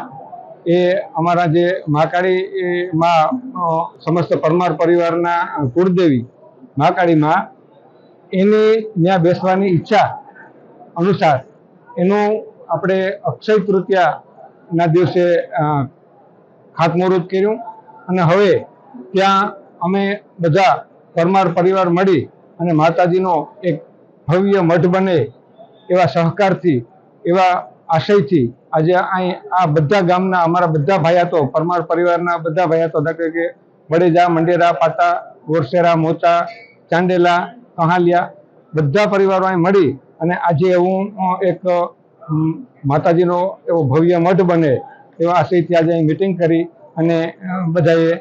એ અમારા જે મહાકાળી માં સમસ્ત પરમાર પરિવારના કુળદેવી મહાકાળી માં, એની ત્યાં બેસવાની ઈચ્છા અનુસાર એનું આપણે અક્ષય તૃતીયાના દિવસે ખાતમુહૂર્ત કર્યું. અને હવે ત્યાં અમે બધા પરમાર પરિવાર મળી અને માતાજીનો એક ભવ્ય મઠ બને એવા સહકારથી, એવા આશયથી આજે અહીં આ બધા ગામના અમારા બધા ભાયાતો, પરમાર પરિવારના બધા ભાયાતો, દાખલા કે વડેજા, મંડેરા, પાટા, ગોરસેરા, મોચા, ચાંડેલા, કહાલિયા, બધા પરિવારો અહીં મળી અને આજે હું એક માતાજીનો એવો ભવ્ય મઠ બને એવા આશયથી આજે અહીં મિટિંગ કરી અને બધાએ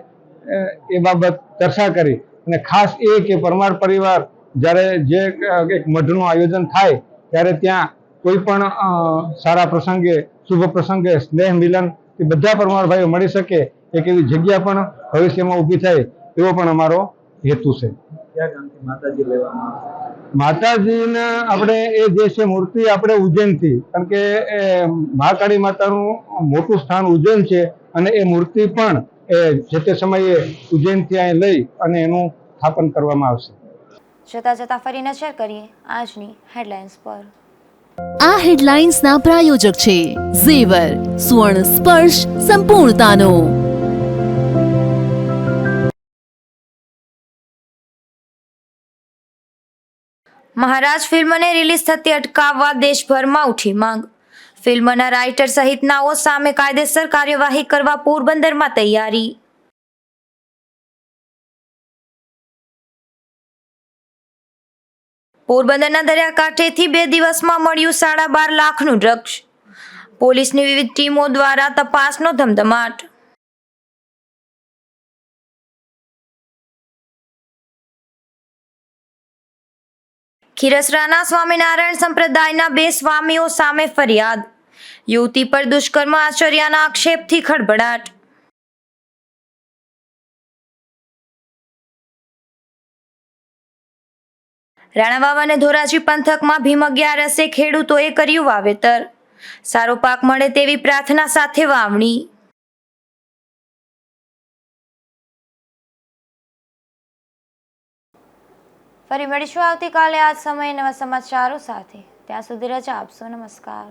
એ બાબત ચર્ચા કરી. અને ખાસ એ કે પરમાર પરિવાર જ્યારે જે એક મઠનું આયોજન થાય ત્યારે ત્યાં કોઈ પણ સારા પ્રસંગે, શુભ પ્રસંગે સ્નેહ મિલન એ બધા પરમાર ભાઈઓ મળી શકે, એક એવી જગ્યા પણ ભવિષ્યમાં ઊભી થાય એવો પણ અમારો હેતુ છે. માતાજીના આપણે એ જે છે મૂર્તિ આપણે ઉજ્જૈનથી, કારણ કે મહાકાળી માતાનું મોટું સ્થાન ઉજ્જૈન છે અને એ મૂર્તિ પણ જે તે સમયે ઉજ્જૈનથી અહીં લઈ અને એનું સ્થાપન કરવામાં આવશે. જતા જતા ફરી નજર કરીએ આજની હેડલાઇન્સ પર. આ હેડલાઇન્સના પ્રાયોજક છે ઝેવર, સુવર્ણ સ્પર્શ સંપૂર્ણતાનો. મહારાજ ફિલ્મને રિલીઝ થતી અટકાવવા દેશભરમાં ઉઠી માંગ. ફિલ્મના રાઇટર સહિતનાઓ સામે કાયદેસર કાર્યવાહી કરવા પોરબંદરમાં તૈયારી. પોરબંદરના દરિયાકાંઠેથી 2 દિવસમાં મળ્યું 12.5 લાખનું ડ્રગ્સ. પોલીસની વિવિધ ટીમો દ્વારા તપાસનો ધમધમાટ. ખીરસરાના સ્વામિનારાયણ સંપ્રદાયના 2 સ્વામીઓ સામે ફરિયાદ. યુવતી પર દુષ્કર્મ આચર્યાના આક્ષેપથી ખળભળાટ. રાણાવાવ અને ધોરાજી પંથકમાં ભીમ 11 ખેડૂતોએ કર્યું વાવેતર. સારો પાક મળે તેવી પ્રાર્થના સાથે વાવણી. ફરી મળીશું આવતીકાલે આ જ સમયે નવા સમાચારો સાથે. ત્યાં સુધી રજા આપશો. નમસ્કાર.